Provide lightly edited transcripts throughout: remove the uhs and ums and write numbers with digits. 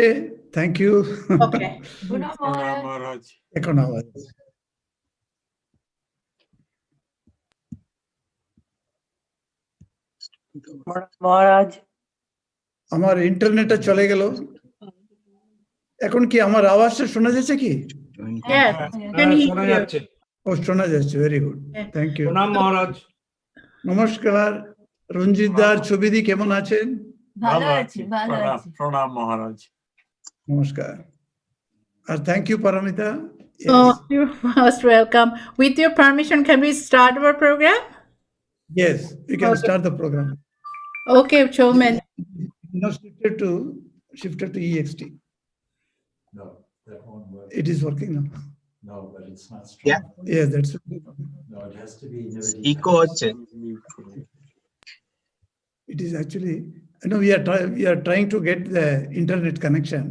Thank you. Okay. Pranam Maharaj. এখন আওয়াজ। মহারাজ আমার ইন্টারনেটটা চলে গেল। এখন কি আমার আওয়াজটা শোনা যাচ্ছে কি? Yes, can hear শোনা you. যাচ্ছে। ও শোনা যাচ্ছে, ভেরি গুড, থ্যাংক ইউ। প্রণাম মহারাজ। নমস্কার, রঞ্জিত দার ছবিদি কেমন আছেন? ভালো আছি, ভালো আছি। প্রণাম মহারাজ। নমস্কার, আর thank you Paramita. Oh, you're most welcome. With your permission, can we start our program? Yes, we can Okay. start the program. Okay, Showman. Now shifted to EXT. No, that won't work. It is working now. No, but it's not strong. Yeah. Yes, that's No, it has to be Nivadi. Echo হচ্ছে। it is actually, we are trying to get the internet connection.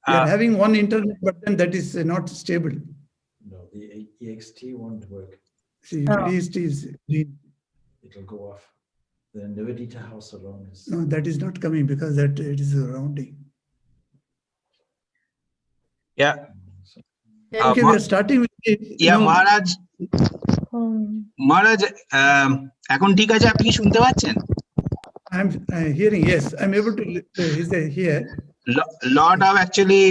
We are having one internet, but then that is not stable. No, the EXT won't work. See, Oh. EXT is green. It'll go off. The Nivedita house alone is. No, that is not coming because that it is a rounding. Yeah, Okay, we are starting with it. yeah, No, মহারাজ মহারাজ এখন ঠিক আছে, আপনি কি শুনতে পাচ্ছেন? I'm hearing, yes, I'm able to hear. Lot of actually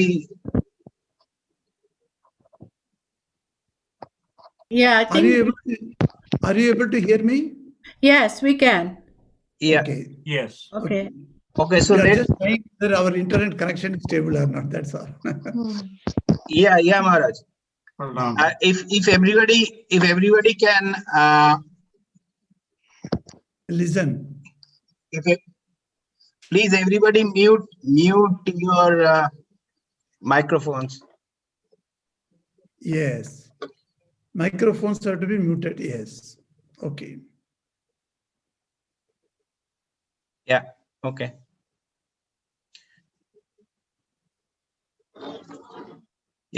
Yeah, I Are you think, able to, are you able to hear me? yes, we can. yeah, Okay. Yes. Okay. okay, so We are let just trying whether our internet connection is stable or not, that's all. yeah মহারাজ, প্রণাম। if everybody can Listen. please everybody mute your microphones. Yes. Microphones are to be muted, yes. Okay. Yeah, okay.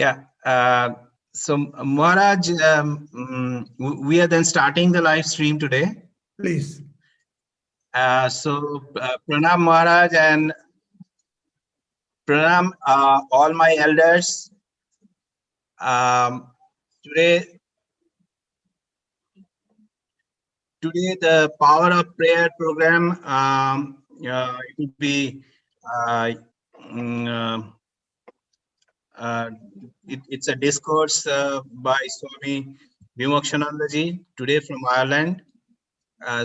Yeah, so Maharaj, we are then starting the live stream today. Please. So Pranam Maharaj and Pranam all my elders. Today the Power of Prayer program, it will be it's a discourse by Swami Vimukshananda ji today from Ireland.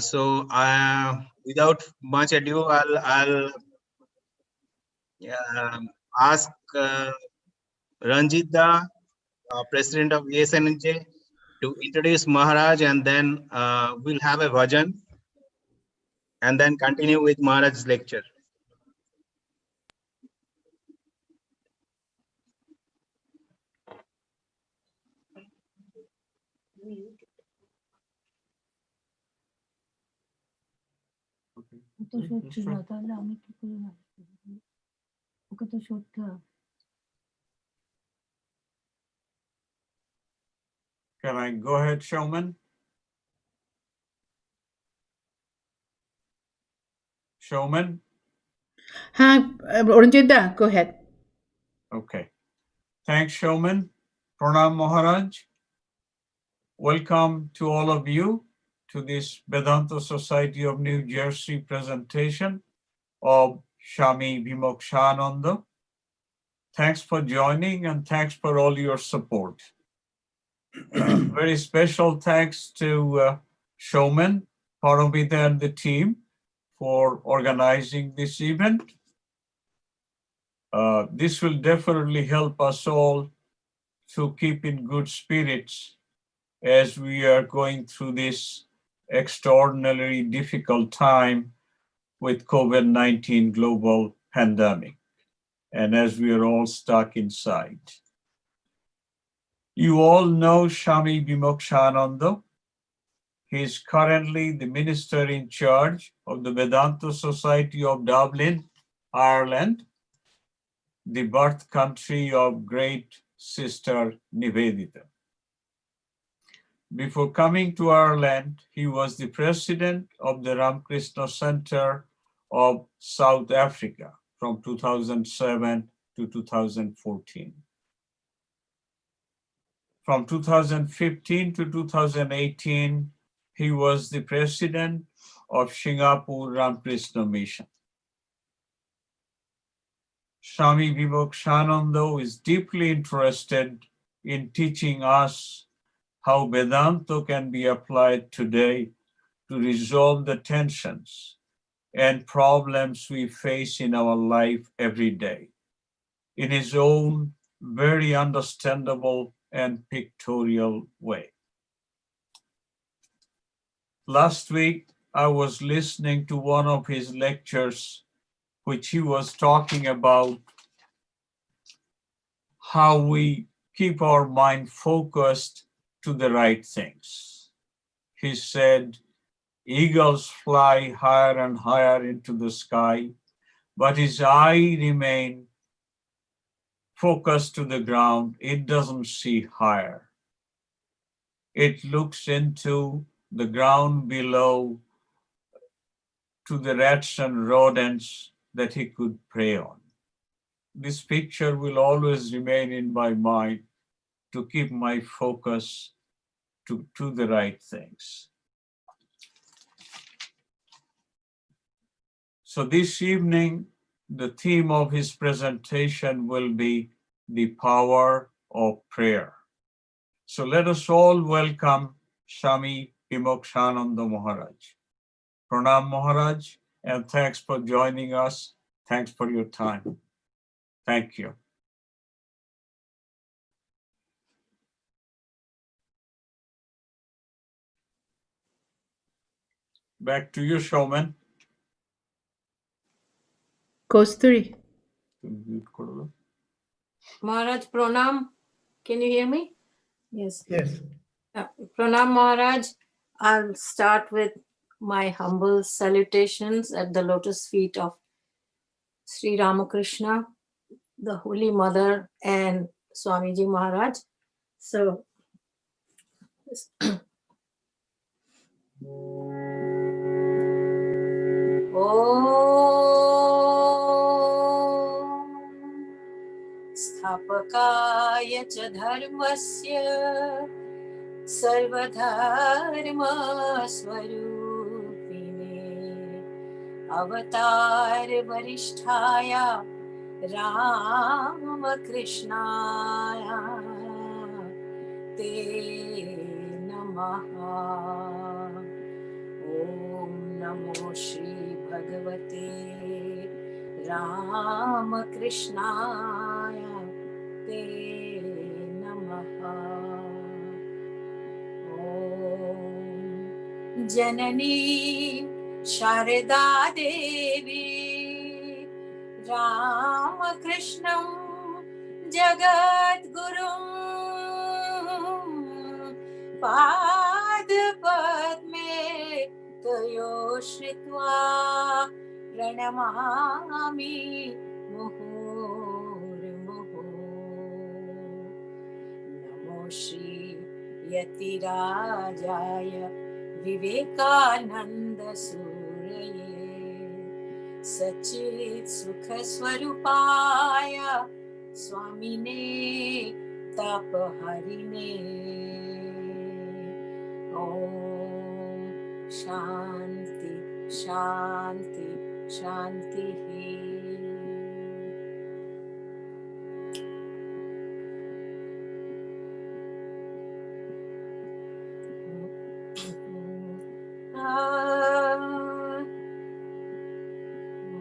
So without much ado, I'll ask Ranjit Da, President of ESNJ, to introduce Maharaj, and then we'll have a bhajan and then continue with Maharaj's lecture. তো সত্যি না, তাহলে আমি কি করে নাচতে পারি? ওকে তো সত্যি হবে। Can I go ahead, Showman? Showman? Hi, Ranjita, go ahead. Okay. Thanks, Showman. Pranam Maharaj. Welcome to all of you to this Vedanta Society of New Jersey presentation of Swami Vimukshananda. Thanks for joining and thanks for all your support. Very special thanks to Showman, Paramita and the team for organizing this event. This will definitely help us all to keep in good spirits as we are going through this extraordinarily difficult time with COVID-19 global pandemic, and as we are all stuck inside. You all know Swami Vimukshananda. He is currently the minister in charge of the Vedanta Society of Dublin, Ireland, the birth country of great sister Nivedita. Before coming to Ireland, he was the president of the Ramakrishna Center of South Africa, from 2007 to 2014. From 2015 to 2018, he was the president of Singapore Ramakrishna Mission. Swami Vivekshananda is deeply interested in teaching us how Vedanta can be applied today to resolve the tensions and problems we face in our life every day, in his own very understandable and pictorial way. Last week, I was listening to one of his lectures, which he was talking about how we keep our mind focused to the right things. He said, eagles fly higher and higher into the sky, but his eye remains focused to the ground. It doesn't see higher. It looks into the ground below to the rats and rodents that he could prey on. This picture will always remain in my mind to keep my focus to the right things. So this evening, the theme of his presentation will be the power of prayer. So let us all welcome Swami Vivekshananda Maharaj. Pranam Maharaj, and thanks for joining us. Thanks for your time. Thank you. Back to you, Showman. Kosturi. Maharaj, Pranam. Can you hear me? Yes. Yes. Pranam Maharaj. I'll start with my humble salutations at the lotus feet of Sri Ramakrishna, the Holy Mother, and Swamiji Maharaj. So, स्थापकाय च धर्मस्य सर्वधर्मस्वरूपिणे अवतार वरिष्ठाय रामकृष्णाय ते नमः। ॐ नमो श्री भगवते रामकृष्णाय ते नमः। ॐ जननी शारदा देवी रामकृष्णं जगद्गुरुं पादपद्मे तयो श्रित्वा प्रणमामि मुहुर्मुहुः। नमो श्री यतिराजाय विवेकानंद सूरये सच्चित् सुख स्वरूपाय स्वामिने तापहरिणे। ओम शांति शांति शांति।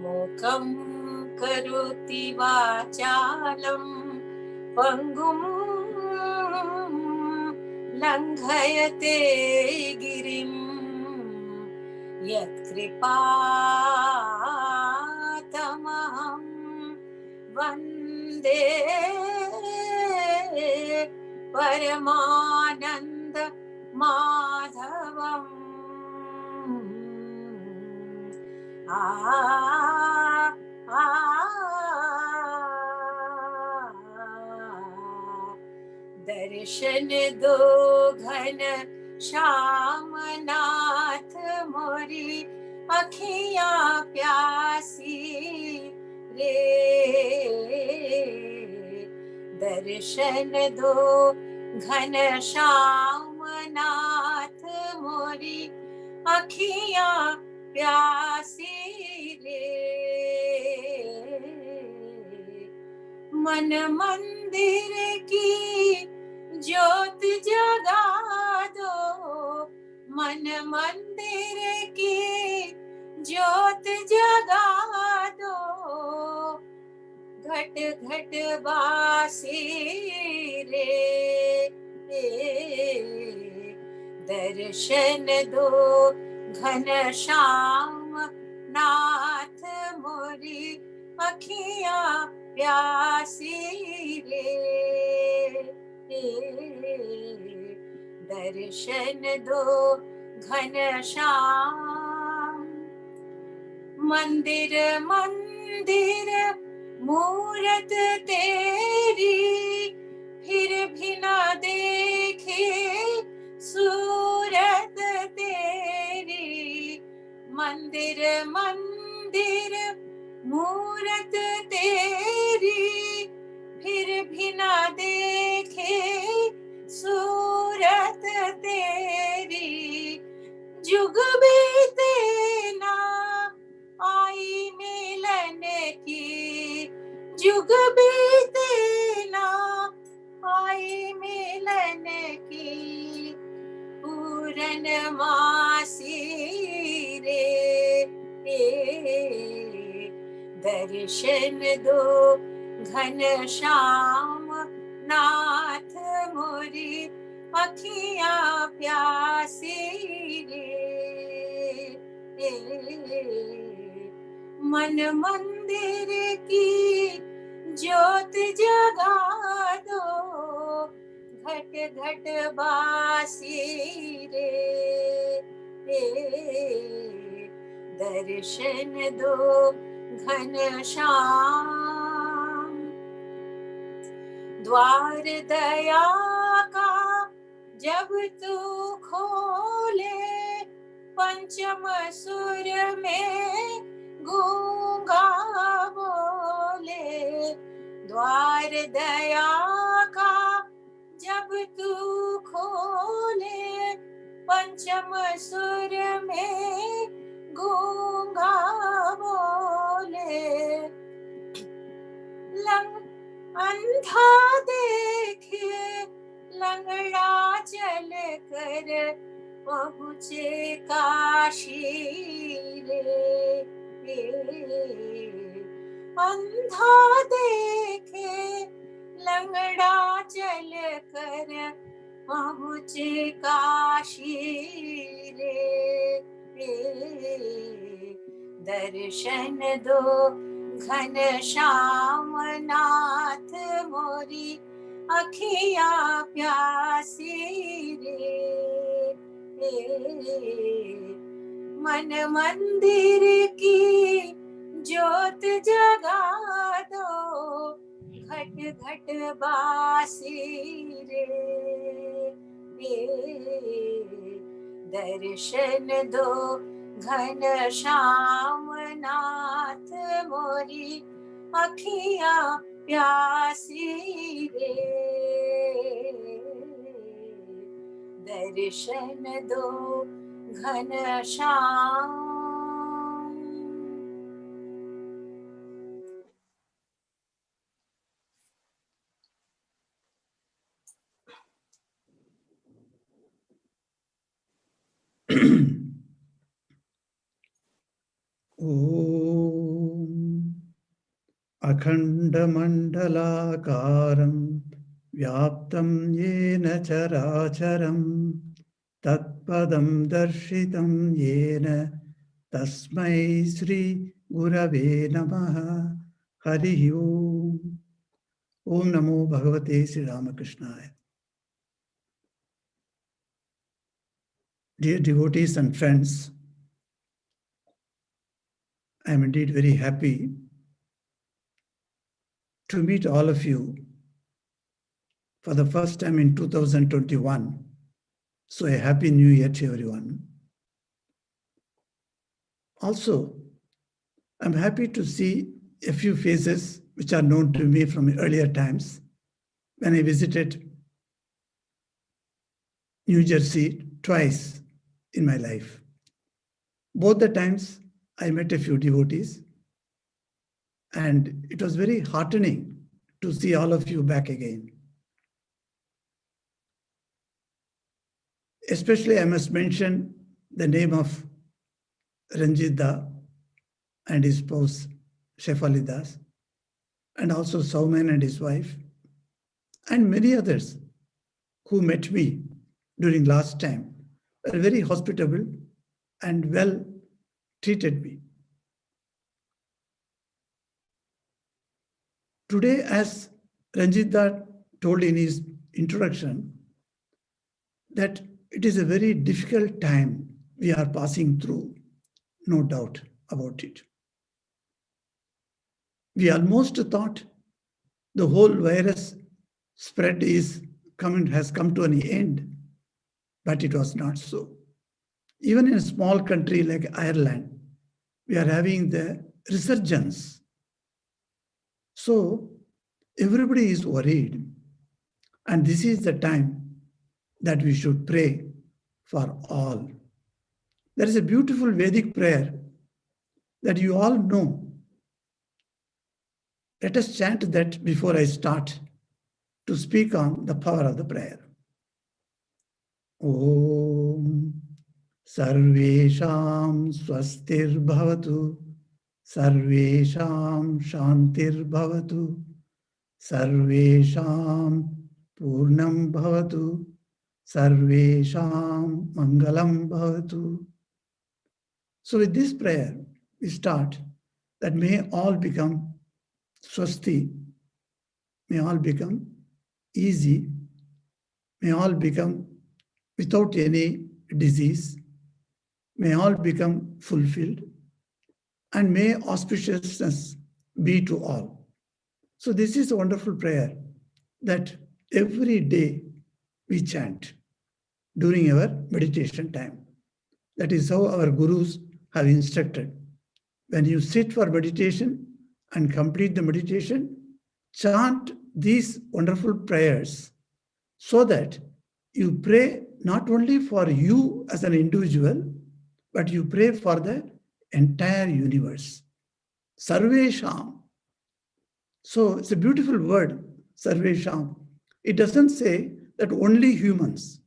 मूकं करोति वाचालं पंगुं लंघयते गिरिं यत्कृपातमहं वन्दे परमानन्द माधवम्। दर्शन दो घन श्यामनाथ मोरी अखियाँ प्यासी दर्शन दो घन श्याम नाथ मोरी अखियां प्यासी रे। मन मंदिर की ज्योत जगा दो, मन मंदिर की ज्योत जगा दो, घट घट बासी रे। दर्शन दो घन श्याम नाथ मोरी अखियां प्यासी रे। दर्शन दो घन श्याम। मंदिर मंदिर मूरत तेरी, फिर भी न देखे सूरत तेरी। मंदिर मंदिर मूरत तेरी, फिर भी न देखे सूरत तेरी। जुग बीते ना आई मिलन की, जुग बीते ना आई मिलन की। पूरन मासी रे। दर्शन दो घन श्याम नाथ मोरी अखियां प्यासी रे। मन मंदिर की ज्योत जगा दो, घट घट बासी रे। दर्शन दो घन श्याम। द्वार दया का जब तू खोले, पंचम सुर में गूंगा बोले। द्वार दया का जब तू खोले, पंचम सुर में गूंगा बोले। अंधा देखे लंगड़ा चल कर पहुँचे काशी रे। अंधा देखे लंगड़ा चल कर पहुँचे काशी रे। दर्शन दो घन श्याम नाथ मोरी अखियां प्यासी रे। मन मंदिर की ज्योत जगा दो, घट घट बासी रे। दर्शन दो घन श्याम नाथ मोरी अखियां प्यासी रे। दर्शन दो घन श्याम। ॐ अखण्डमण्डलाकारं व्याप्तं येन चराचरं तत्पदं दर्शितं येन तस्मै श्री गुरवे नमः। हरिः ओम्। ॐ नमो भगवते Shri रामकृष्णाय। Dear devotees and friends, I am indeed very happy to meet all of you for the first time in 2021. So a happy new year to everyone. Also, I'm happy to see a few faces which are known to me from earlier times when I visited New Jersey twice in my life. Both the times I met a few devotees, and it was very heartening to see all of you back again. Especially I must mention the name of Ranjit Da and his spouse Shefali Das, and also Saumen and his wife, and many others who met me during last time were very hospitable and well treated me. Today, as Ranjit Da told in his introduction, that it is a very difficult time we are passing through, no doubt about it. We almost thought the whole virus spread has come to an end, but it was not so. Even in a small country like Ireland, we are having the resurgence. So everybody is worried, and this is the time that we should pray for all. There is a beautiful Vedic prayer that you all know. Let us chant that before I start to speak on the power of the prayer. Om Sarvesham Swastir Bhavatu, Sarvesham Shantir Bhavatu, Sarvesham Purnam Bhavatu, Sarvesham Mangalam Bhavatu. So with this prayer, we start that may all become swasti, may all become easy, may all become without any disease, may all become fulfilled, and may auspiciousness be to all. So this is a wonderful prayer that every day we chant during our meditation time. That is how our gurus have instructed. When you sit for meditation and complete the meditation, chant these wonderful prayers so that you pray not only for you as an individual, but you pray for the entire universe. Sarvesham. So it's a beautiful word, Sarvesham. It doesn't say that only humans.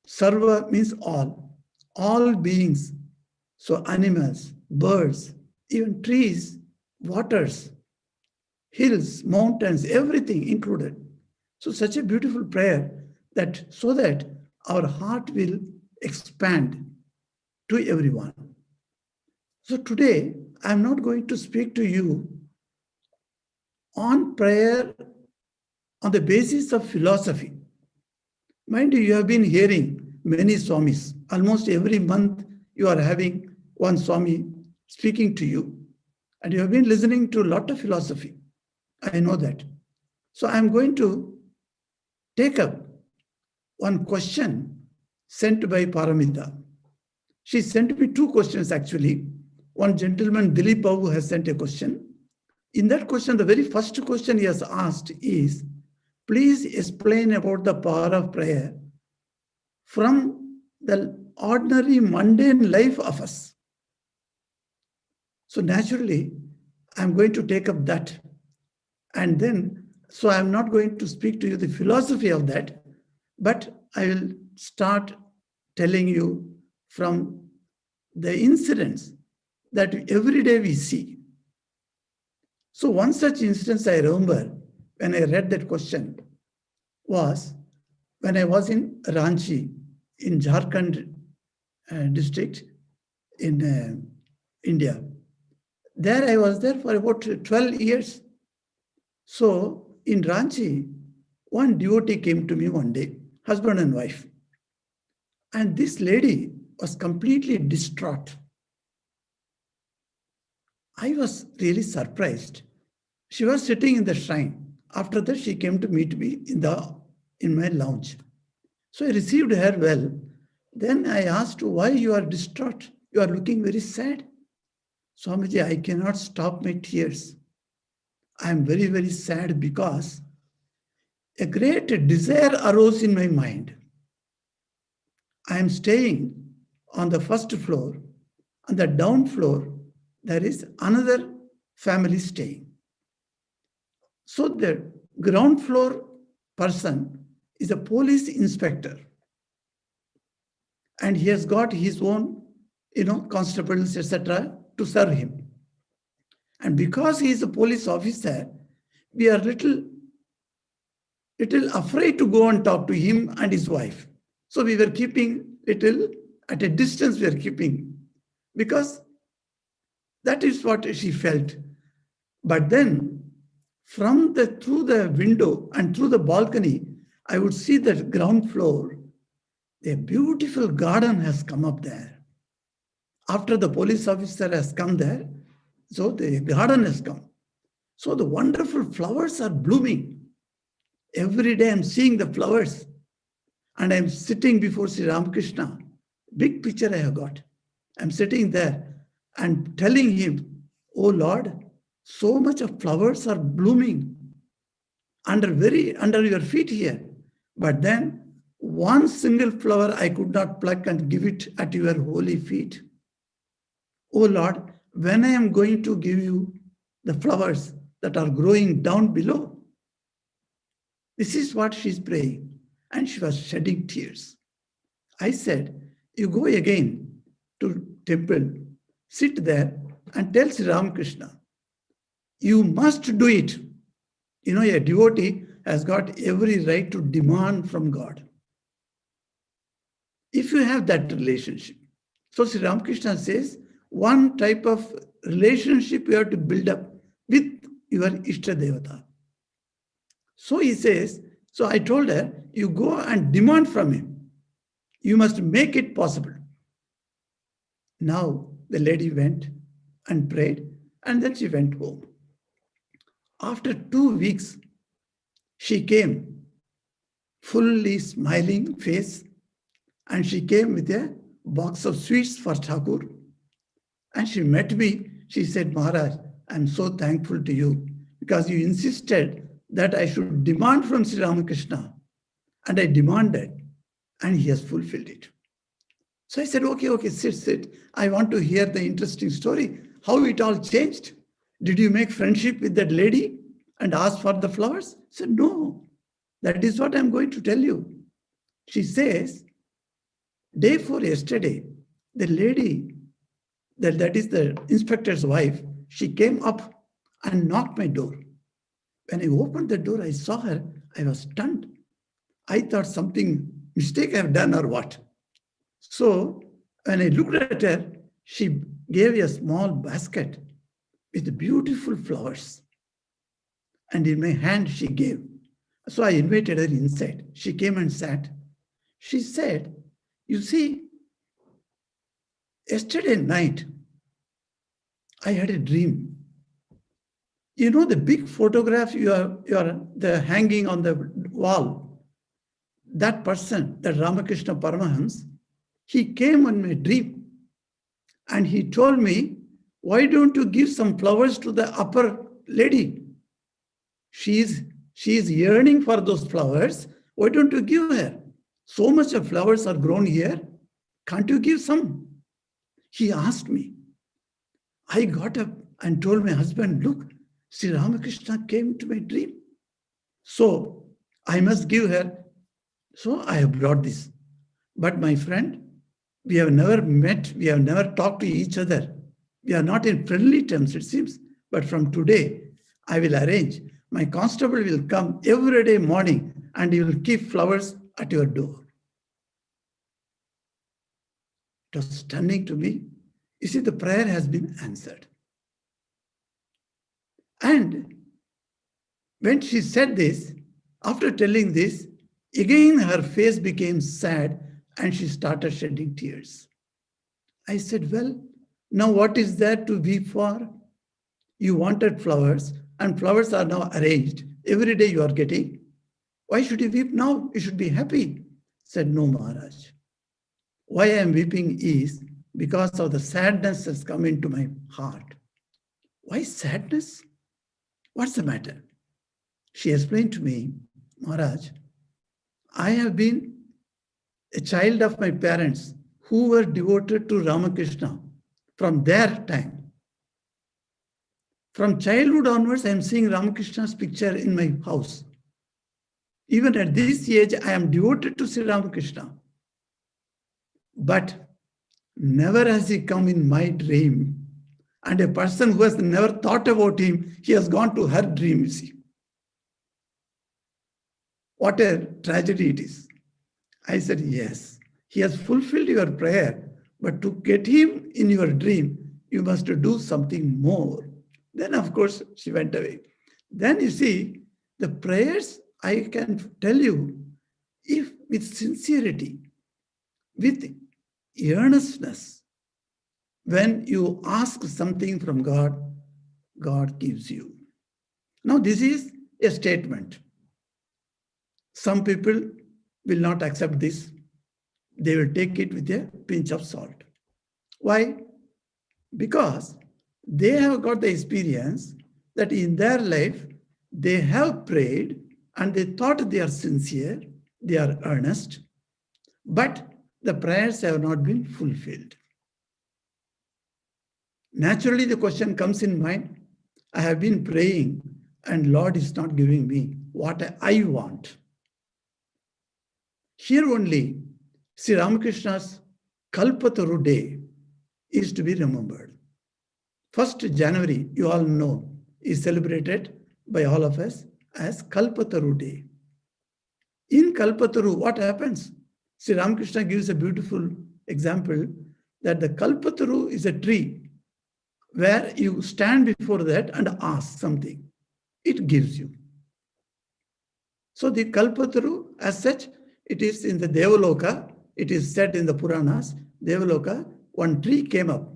Sarva means all beings. So animals, birds, even trees, waters, hills, mountains, everything included. So such a beautiful prayer that so that our heart will expand to everyone. So today, I'm not going to speak to you on prayer on the basis of philosophy. Mind you have been hearing many Swamis. Almost every month you are having one Swami speaking to you. And you have been listening to a lot of philosophy. I know that. So I'm going to take up one question sent by Paramita. She sent me two questions actually. One gentleman, Dilip Babu, has sent a question. In that question, the very first question he has asked is, please explain about the power of prayer from the ordinary mundane life of us. So naturally, I'm going to take up that. And then, so I'm not going to speak to you the philosophy of that, but I will start telling you from the incidents that every day we see. So one such instance I remember when I read that question was when I was in Ranchi in Jharkhand district in India. There I was there for about 12 years. So in Ranchi, one devotee came to me one day, husband and wife. And this lady was completely distraught. I was really surprised. She was sitting in the shrine. After that, she came to meet me in my lounge. So I received her well. Then I asked, why you are distraught? You are looking very sad. Swamiji, I cannot stop my tears. I am very, very sad because a great desire arose in my mind. I am staying on the first floor. On the down floor, there is another family staying. So the ground floor person is a police inspector. And he has got his own, constables, etc., to serve him. And because he is a police officer, we are little afraid to go and talk to him and his wife. So we were keeping little at a distance, we are keeping, because that is what she felt. But then through the window and through the balcony, I would see the ground floor. A beautiful garden has come up there. After the police officer has come there, so the garden has come. So the wonderful flowers are blooming. Every day I'm seeing the flowers. And I'm sitting before Sri Ramakrishna. Big picture I have got. I'm sitting there and telling him, oh Lord, so much of flowers are blooming under your feet here. But then one single flower I could not pluck and give it at your holy feet. Oh Lord, when I am going to give you the flowers that are growing down below? This is what she's praying. And she was shedding tears. I said, you go again to temple, sit there and tell Sri Ramakrishna, you must do it. A devotee has got every right to demand from God. If you have that relationship. So Sri Ramakrishna says, one type of relationship you have to build up with your Ishta Devata. So he says, so I told her, you go and demand from him. You must make it possible. Now the lady went and prayed, and then she went home. After 2 weeks, she came, fully smiling face, and she came with a box of sweets for Thakur. And she met me. She said, Maharaj, I'm so thankful to you because you insisted that I should demand from Sri Ramakrishna. And I demanded, and he has fulfilled it. So I said, okay, sit. I want to hear the interesting story, how it all changed. Did you make friendship with that lady and ask for the flowers? I said, no, that is what I'm going to tell you. She says, day before yesterday, the lady, that is the inspector's wife, she came up and knocked my door. When I opened the door, I saw her. I was stunned. I thought something mistake I've done or what. So when I looked at her, she gave a small basket with beautiful flowers. And in my hand, she gave. So I invited her inside. She came and sat. She said, you see, yesterday night, I had a dream. You know the big photograph the hanging on the wall? That person, that Ramakrishna Paramahans, he came in my dream and he told me, why don't you give some flowers to the upper lady? She is yearning for those flowers. Why don't you give her? So much of flowers are grown here. Can't you give some? He asked me. I got up and told my husband, look, Sri Ramakrishna came to my dream. So I must give her. So I have brought this. But my friend, we have never met. We have never talked to each other. We are not in friendly terms, it seems. But from today, I will arrange. My constable will come every day morning and he will keep flowers at your door. It was stunning to me. You see, the prayer has been answered. And when she said this, after telling this, again her face became sad and she started shedding tears. I said, well, now what is there to weep for? You wanted flowers and flowers are now arranged. Every day you are getting. Why should you weep now? You should be happy. Said, no, Maharaj. Why I am weeping is because of the sadness that's come into my heart. Why sadness? What's the matter? She explained to me, Maharaj, I have been a child of my parents who were devoted to Ramakrishna from their time. From childhood onwards, I am seeing Ramakrishna's picture in my house. Even at this age, I am devoted to Sri Ramakrishna. But never has he come in my dream. And a person who has never thought about him, he has gone to her dream, you see. What a tragedy it is. I said, yes, he has fulfilled your prayer, but to get him in your dream, you must do something more. Then, of course, she went away. Then you see, the prayers, I can tell you, if with sincerity, with earnestness, when you ask something from God, God gives you. Now, this is a statement. Some people will not accept this. They will take it with a pinch of salt. Why? Because they have got the experience that in their life, they have prayed and they thought they are sincere, they are earnest, but the prayers have not been fulfilled. Naturally, the question comes in mind, I have been praying and Lord is not giving me what I want. Here only, Sri Ramakrishna's Kalpataru Day is to be remembered. 1st January, you all know, is celebrated by all of us as Kalpataru Day. In Kalpataru, what happens? Sri Ramakrishna gives a beautiful example that the Kalpataru is a tree where you stand before that and ask something. It gives you. So the Kalpataru, as such, it is in the Devaloka, it is said in the Puranas, Devaloka, one tree came up.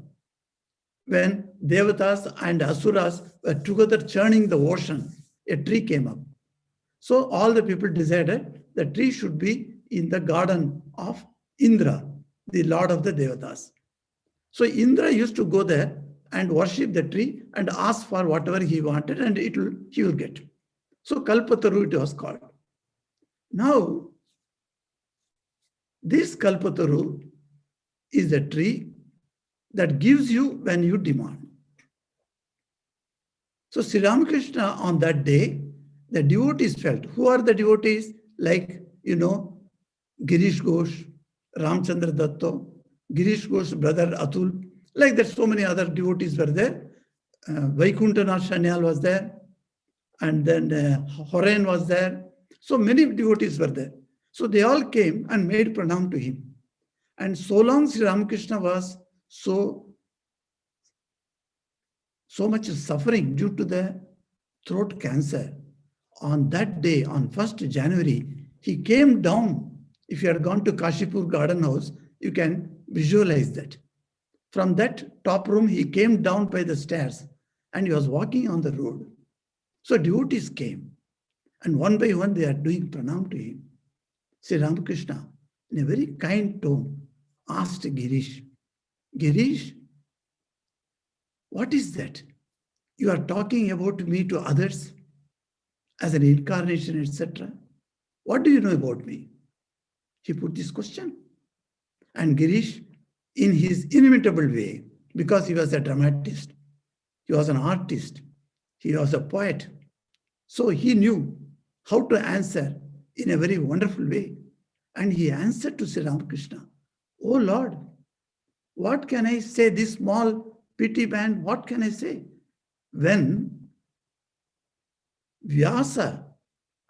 When Devatas and Asuras were together churning the ocean, a tree came up. So all the people decided the tree should be in the garden of Indra, the lord of the Devatas. So Indra used to go there and worship the tree and ask for whatever he wanted and he will get. So Kalpataru it was called. Now, this Kalpataru is a tree that gives you when you demand. So Sri Ramakrishna on that day, the devotees felt. Who are the devotees? Like, Girish Ghosh, Ramchandra Datta, Girish Ghosh's brother Atul, like that so many other devotees were there. Vaikuntanath Shanyal was there. And then Horen was there. So many devotees were there. So they all came and made pranam to him. And so long Sri Ramakrishna was so much suffering due to the throat cancer. On that day, on 1st January, he came down. If you had gone to Kashipur Garden House, you can visualize that. From that top room, he came down by the stairs and he was walking on the road. So devotees came and one by one they are doing pranam to him. Sri Ramakrishna, in a very kind tone, asked Girish, Girish, what is that? You are talking about me to others as an incarnation, etc. What do you know about me? He put this question. And Girish, in his inimitable way, because he was a dramatist, he was an artist, he was a poet, so he knew how to answer in a very wonderful way. And he answered to Sri Ramakrishna, oh Lord, what can I say? This small petty man, what can I say? When Vyasa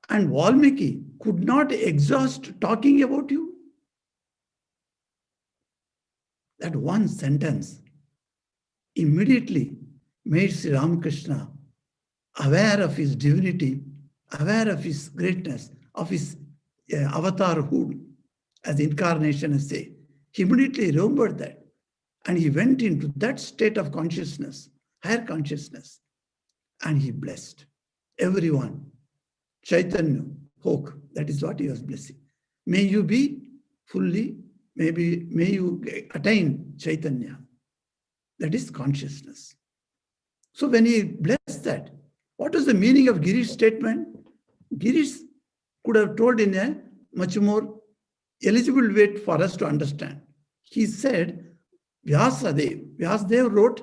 and Valmiki could not exhaust talking about you, that one sentence immediately made Sri Ramakrishna aware of his divinity, aware of his greatness, of his avatarhood as incarnation, as say. He immediately remembered that and he went into that state of consciousness, higher consciousness, and he blessed everyone. Chaitanya, Hok, that is what he was blessing. May you be fully, may you attain Chaitanya. That is consciousness. So when he blessed that, What is the meaning of Girish statement? Girish could have told in a much more eligible way for us to understand. He said, Vyasadeva wrote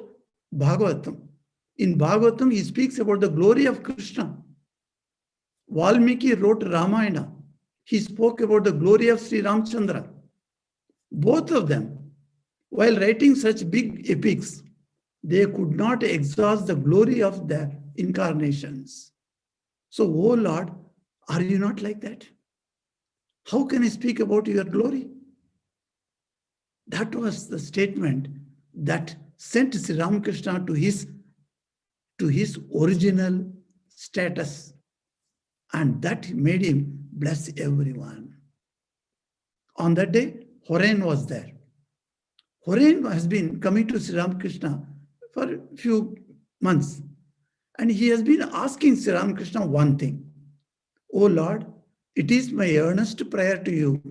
Bhagavatam. In Bhagavatam, he speaks about the glory of Krishna. Valmiki wrote Ramayana. He spoke about the glory of Sri Ramchandra. Both of them, while writing such big epics, they could not exhaust the glory of their incarnations. So, oh Lord, are you not like that? How can I speak about your glory? That was the statement that sent Sri Ramakrishna to his original status, and that made him bless everyone. On that day, Horen was there. Horen has been coming to Sri Ramakrishna for a few months, and he has been asking Sri Ramakrishna one thing. Oh Lord, it is my earnest prayer to you.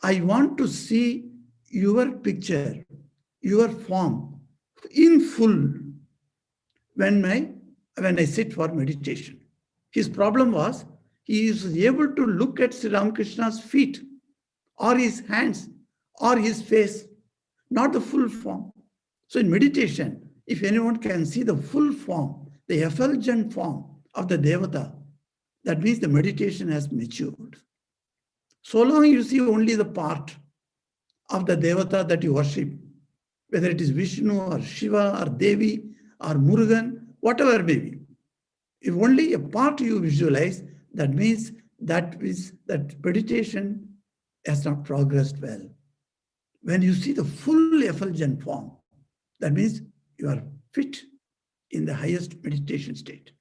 I want to see your picture, your form in full when I sit for meditation. His problem was he is able to look at Sri Ramakrishna's feet or his hands or his face, not the full form. So in meditation, if anyone can see the full form, the effulgent form of the Devata, that means the meditation has matured. So long you see only the part of the Devata that you worship, whether it is Vishnu or Shiva or Devi or Murugan, whatever may be. If only a part you visualize, that means that meditation has not progressed well. When you see the full effulgent form, that means you are fit in the highest meditation state.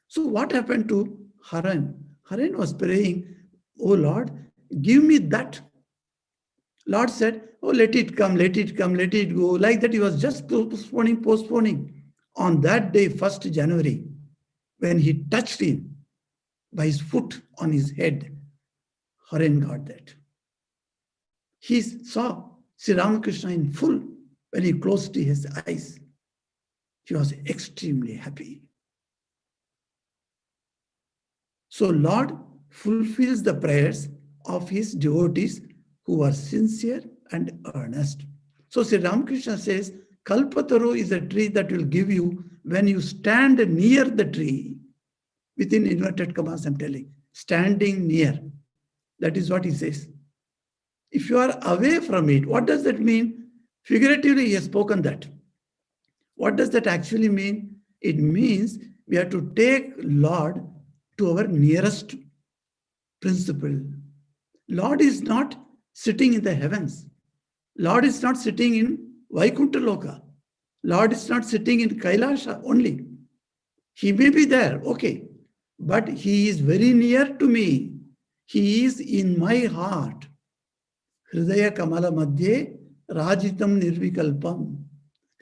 So what happened to Haran? Haran was praying, oh Lord, give me that. Lord said, oh, let it come, let it come, let it go. Like that, he was just postponing. On that day, 1st January, when he touched him by his foot on his head, Haran got that. He saw Sri Ramakrishna in full when he closed his eyes. He was extremely happy. So Lord fulfills the prayers of his devotees who are sincere and earnest. So Sri Ramakrishna says, Kalpataru is a tree that will give you when you stand near the tree. Within inverted commas, I'm telling, standing near. That is what he says. If you are away from it, what does that mean? Figuratively, he has spoken that. What does that actually mean? It means we have to take Lord to our nearest principle. Lord is not sitting in the heavens. Lord is not sitting in Vaikuntha Loka. Lord is not sitting in Kailasha only. He may be there, okay, but he is very near to me. He is in my heart. Hridaya Kamala Madhye Rajitam Nirvikalpam.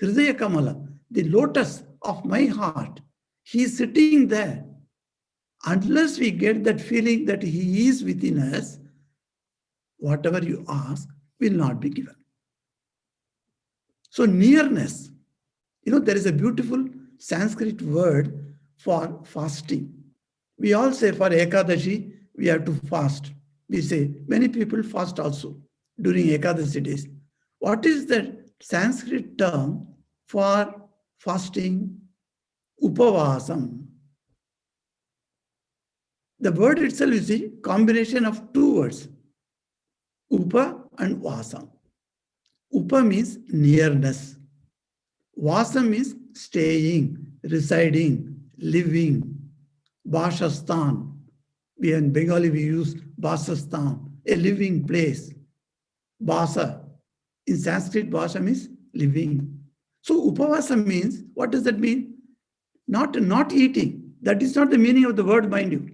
Hridaya Kamala, the lotus of my heart. He is sitting there. Unless we get that feeling that he is within us, whatever you ask will not be given. So nearness, there is a beautiful Sanskrit word for fasting. We all say for Ekadashi, we have to fast. We say many people fast also during Ekadashi days. What is the Sanskrit term for fasting? Upavasam. The word itself is a combination of two words, upa and vasam. Upa means nearness. Vasam means staying, residing, living. Bashastan. In Bengali we use Basastan, a living place. Basa. In Sanskrit, Basa means living. So upavasa means, what does that mean? Not eating. That is not the meaning of the word, mind you.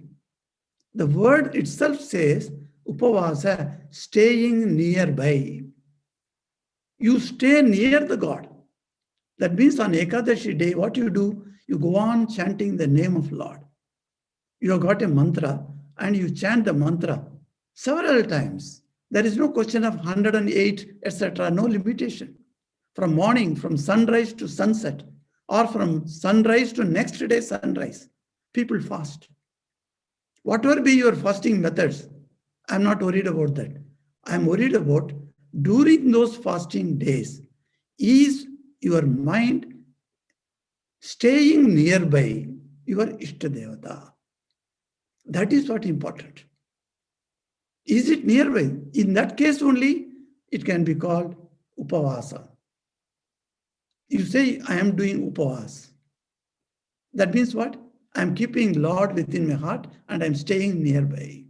The word itself says, upavasa, staying nearby. You stay near the God. That means on Ekadashi day, what you do, you go on chanting the name of Lord. You have got a mantra and you chant the mantra several times. There is no question of 108, etc., no limitation. From morning, from sunrise to sunset, or from sunrise to next day sunrise, people fast. Whatever be your fasting methods, I'm not worried about that. I'm worried about during those fasting days, is your mind staying nearby your Ishtadevata? That is what important. Is it nearby? In that case only, it can be called upavasa. You say, I am doing upavas. That means what? I'm keeping Lord within my heart and I'm staying nearby.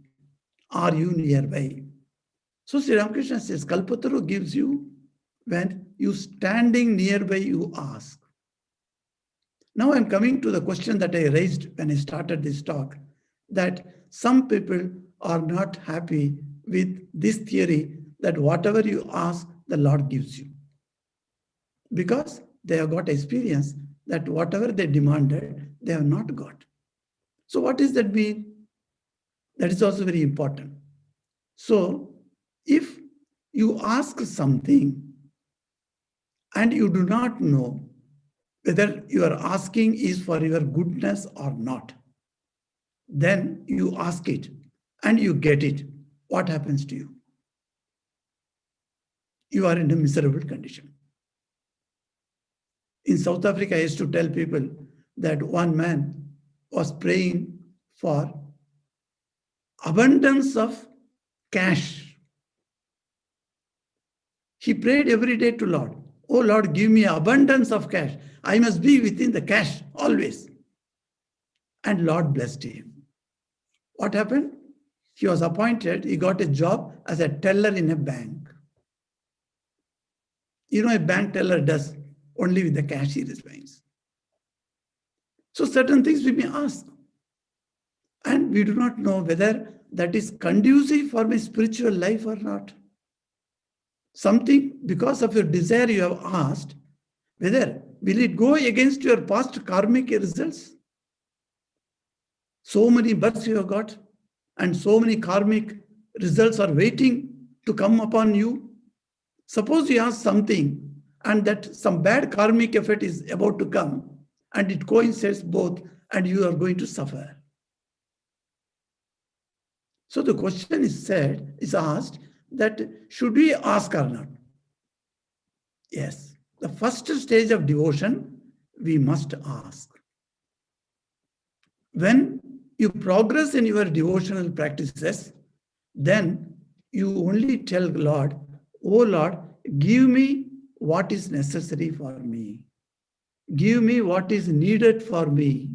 Are you nearby? So Sri Ramakrishna says, Kalpataru gives you when you standing nearby, you ask. Now I'm coming to the question that I raised when I started this talk, that some people are not happy with this theory that whatever you ask, the Lord gives you. Because they have got experience that whatever they demanded, they have not got. So what does that mean? That is also very important. So if you ask something and you do not know whether you are asking is for your goodness or not, then you ask it and you get it. What happens to you? You are in a miserable condition. In South Africa, I used to tell people that one man was praying for abundance of cash. He prayed every day to Lord, oh Lord, give me abundance of cash. I must be within the cash always. And Lord blessed him. What happened? He was appointed, he got a job as a teller in a bank. You know, a bank teller does only with the cash he receives. So certain things we may ask. And we do not know whether that is conducive for my spiritual life or not. Something, because of your desire you have asked, whether will it go against your past karmic results? So many births you have got, and so many karmic results are waiting to come upon you. Suppose you ask something and that some bad karmic effect is about to come and it coincides both and you are going to suffer. So the question is asked that should we ask or not? Yes, the first stage of devotion, we must ask. When you progress in your devotional practices, then you only tell Lord, oh Lord, give me what is necessary for me. Give me what is needed for me.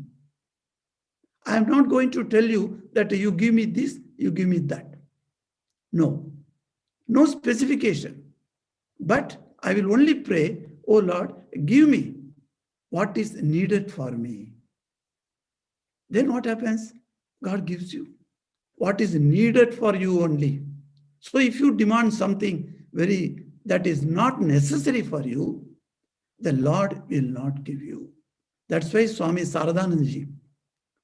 I am not going to tell you that you give me this, you give me that. No, no specification. But I will only pray, oh Lord, give me what is needed for me. Then what happens? God gives you what is needed for you only. So if you demand something that is not necessary for you, the Lord will not give you. That's why Swami Saradanandaji,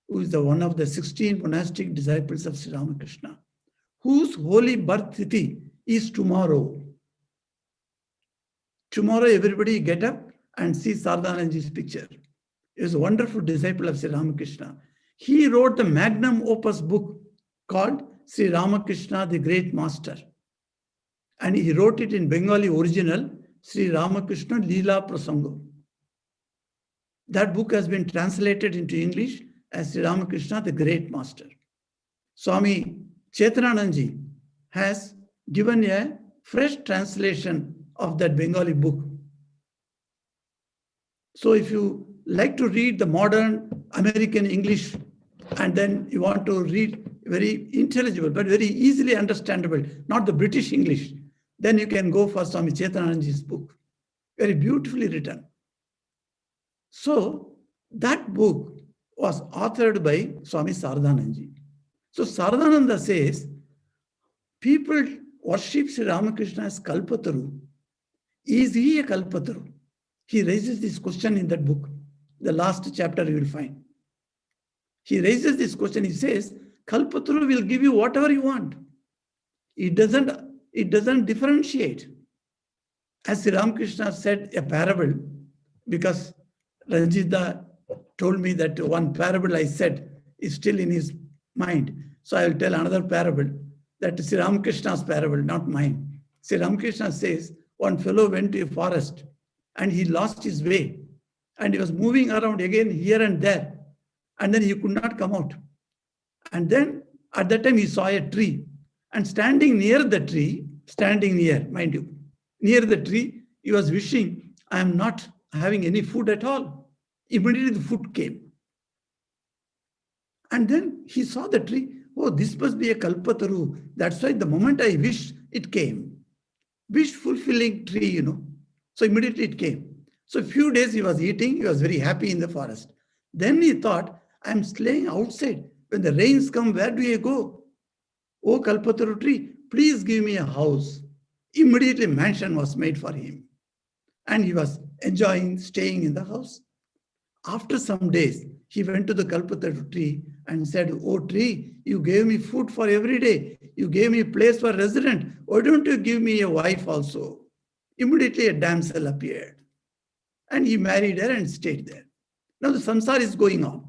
who is one of the 16 monastic disciples of Sri Ramakrishna, whose holy birth tithi is tomorrow. Tomorrow everybody get up and see Saradanandaji's picture. He was a wonderful disciple of Sri Ramakrishna. He wrote the magnum opus book called Sri Ramakrishna, the Great Master. And he wrote it in Bengali original, Sri Ramakrishna Leela Prasango. That book has been translated into English as Sri Ramakrishna, the Great Master. Swami Chetananandji has given a fresh translation of that Bengali book. So if you like to read the modern American English and then you want to read very intelligible but very easily understandable, not the British English, then you can go for Swami Chetananandji's book. Very beautifully written. So that book was authored by Swami Saradanandaji. So Saradananda says, people worship Sri Ramakrishna as Kalpataru. Is he a Kalpataru? He raises this question in that book. The last chapter you will find. He raises this question. He says, Kalpataru will give you whatever you want. It doesn't differentiate. As Sri Ramakrishna said a parable, because Ranjita told me that one parable I said is still in his mind. So I will tell another parable, that is Sri Ramakrishna's parable, not mine. Sri Ramakrishna says, one fellow went to a forest and he lost his way. And he was moving around again here and there. And then he could not come out. And then at that time he saw a tree. And standing near the tree, mind you, near the tree, he was wishing, I am not having any food at all. Immediately the food came. And then he saw the tree. Oh, this must be a kalpataru. That's why the moment I wished, it came. Wish fulfilling tree, you know. So immediately it came. So a few days he was eating. He was very happy in the forest. Then he thought, I'm staying outside. When the rains come, where do I go? Oh, kalpataru tree, please give me a house. Immediately mansion was made for him. And he was enjoying staying in the house. After some days, he went to the kalpataru tree and said, oh tree, you gave me food for every day. You gave me a place for resident. Why don't you give me a wife also? Immediately a damsel appeared. And he married her and stayed there. Now the samsara is going on.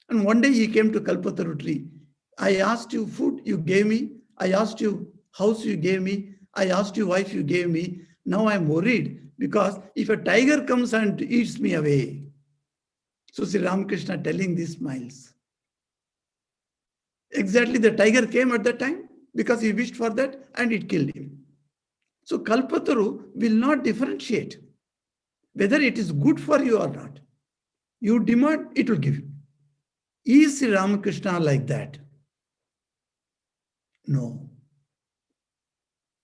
And one day he came to kalpataru tree. I asked you food, you gave me. I asked you house, you gave me. I asked you wife, you gave me. Now I'm worried because if a tiger comes and eats me away. So Sri Ramakrishna telling these smiles. Exactly, the tiger came at that time because he wished for that and it killed him. So kalpataru will not differentiate whether it is good for you or not. You demand, it will give you. Is Sri Ramakrishna like that? No.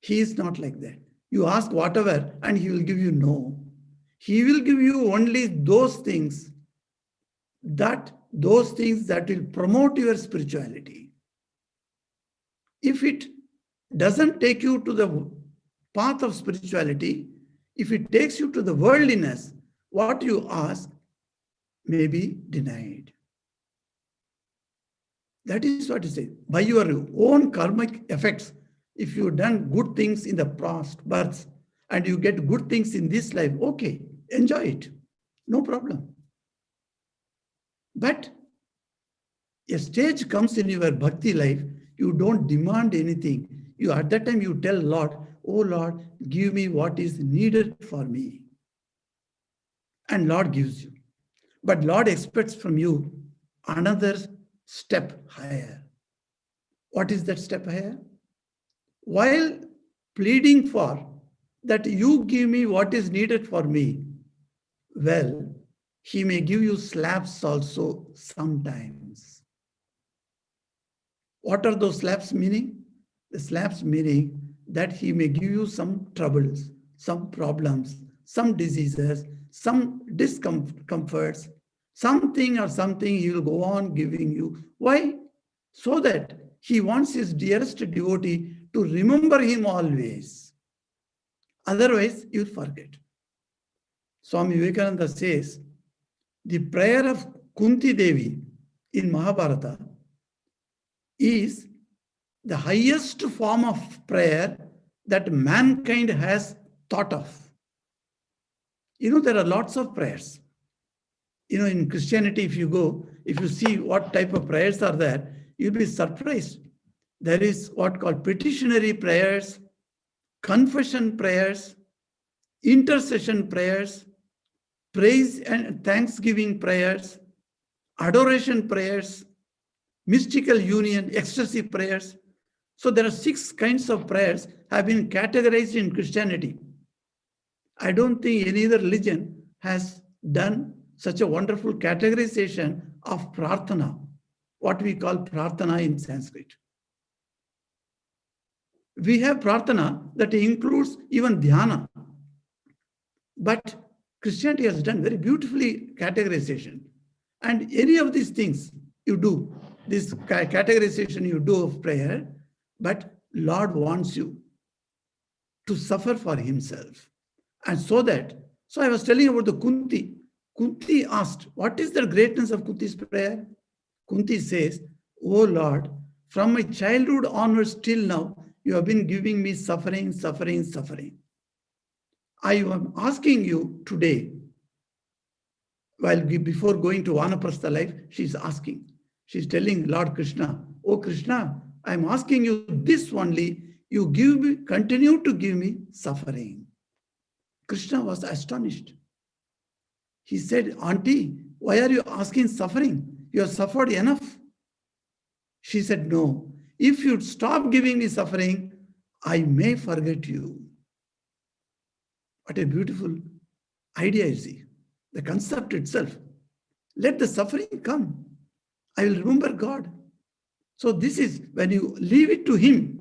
He is not like that. You ask whatever and he will give you no. He will give you only those things that will promote your spirituality. If it doesn't take you to the path of spirituality, if it takes you to the worldliness, what you ask may be denied. That is what it says. By your own karmic effects, if you've done good things in the past births and you get good things in this life, okay, enjoy it. No problem. But a stage comes in your bhakti life, you don't demand anything. You at that time you tell Lord, oh Lord, give me what is needed for me. And Lord gives you. But Lord expects from you another step higher. What is that step higher? While pleading for that you give me what is needed for me, well, he may give you slaps also sometimes. What are those slaps meaning? The slaps meaning that he may give you some troubles, some problems, some diseases, some discomforts, something he will go on giving you. Why? So that he wants his dearest devotee to remember him always. Otherwise, you'll forget. Swami Vivekananda says, the prayer of Kunti Devi in Mahabharata is the highest form of prayer that mankind has thought of. You know, there are lots of prayers. You know, in Christianity, if you see what type of prayers are there, you'll be surprised. There is what called petitionary prayers, confession prayers, intercession prayers, praise and thanksgiving prayers, adoration prayers, mystical union, ecstasy prayers. So there are 6 kinds of prayers have been categorized in Christianity. I don't think any other religion has done such a wonderful categorization of prarthana, what we call prarthana in Sanskrit. We have prarthana that includes even dhyana. But Christianity has done very beautifully categorization. And any of these things you do, this categorization you do of prayer, but Lord wants you to suffer for himself. And so I was telling you about the Kunti. Kunti asked, what is the greatness of Kunti's prayer? Kunti says, oh Lord, from my childhood onwards till now, you have been giving me suffering, suffering, suffering. I am asking you today, before going to Vanaprastha life, she's asking. She's telling Lord Krishna, oh Krishna, I'm asking you this only. You give me, continue to give me suffering. Krishna was astonished. He said, Auntie, why are you asking suffering? You have suffered enough. She said, no, if you stop giving me suffering, I may forget you. What a beautiful idea, you see. The concept itself. Let the suffering come. I will remember God. So this is when you leave it to Him.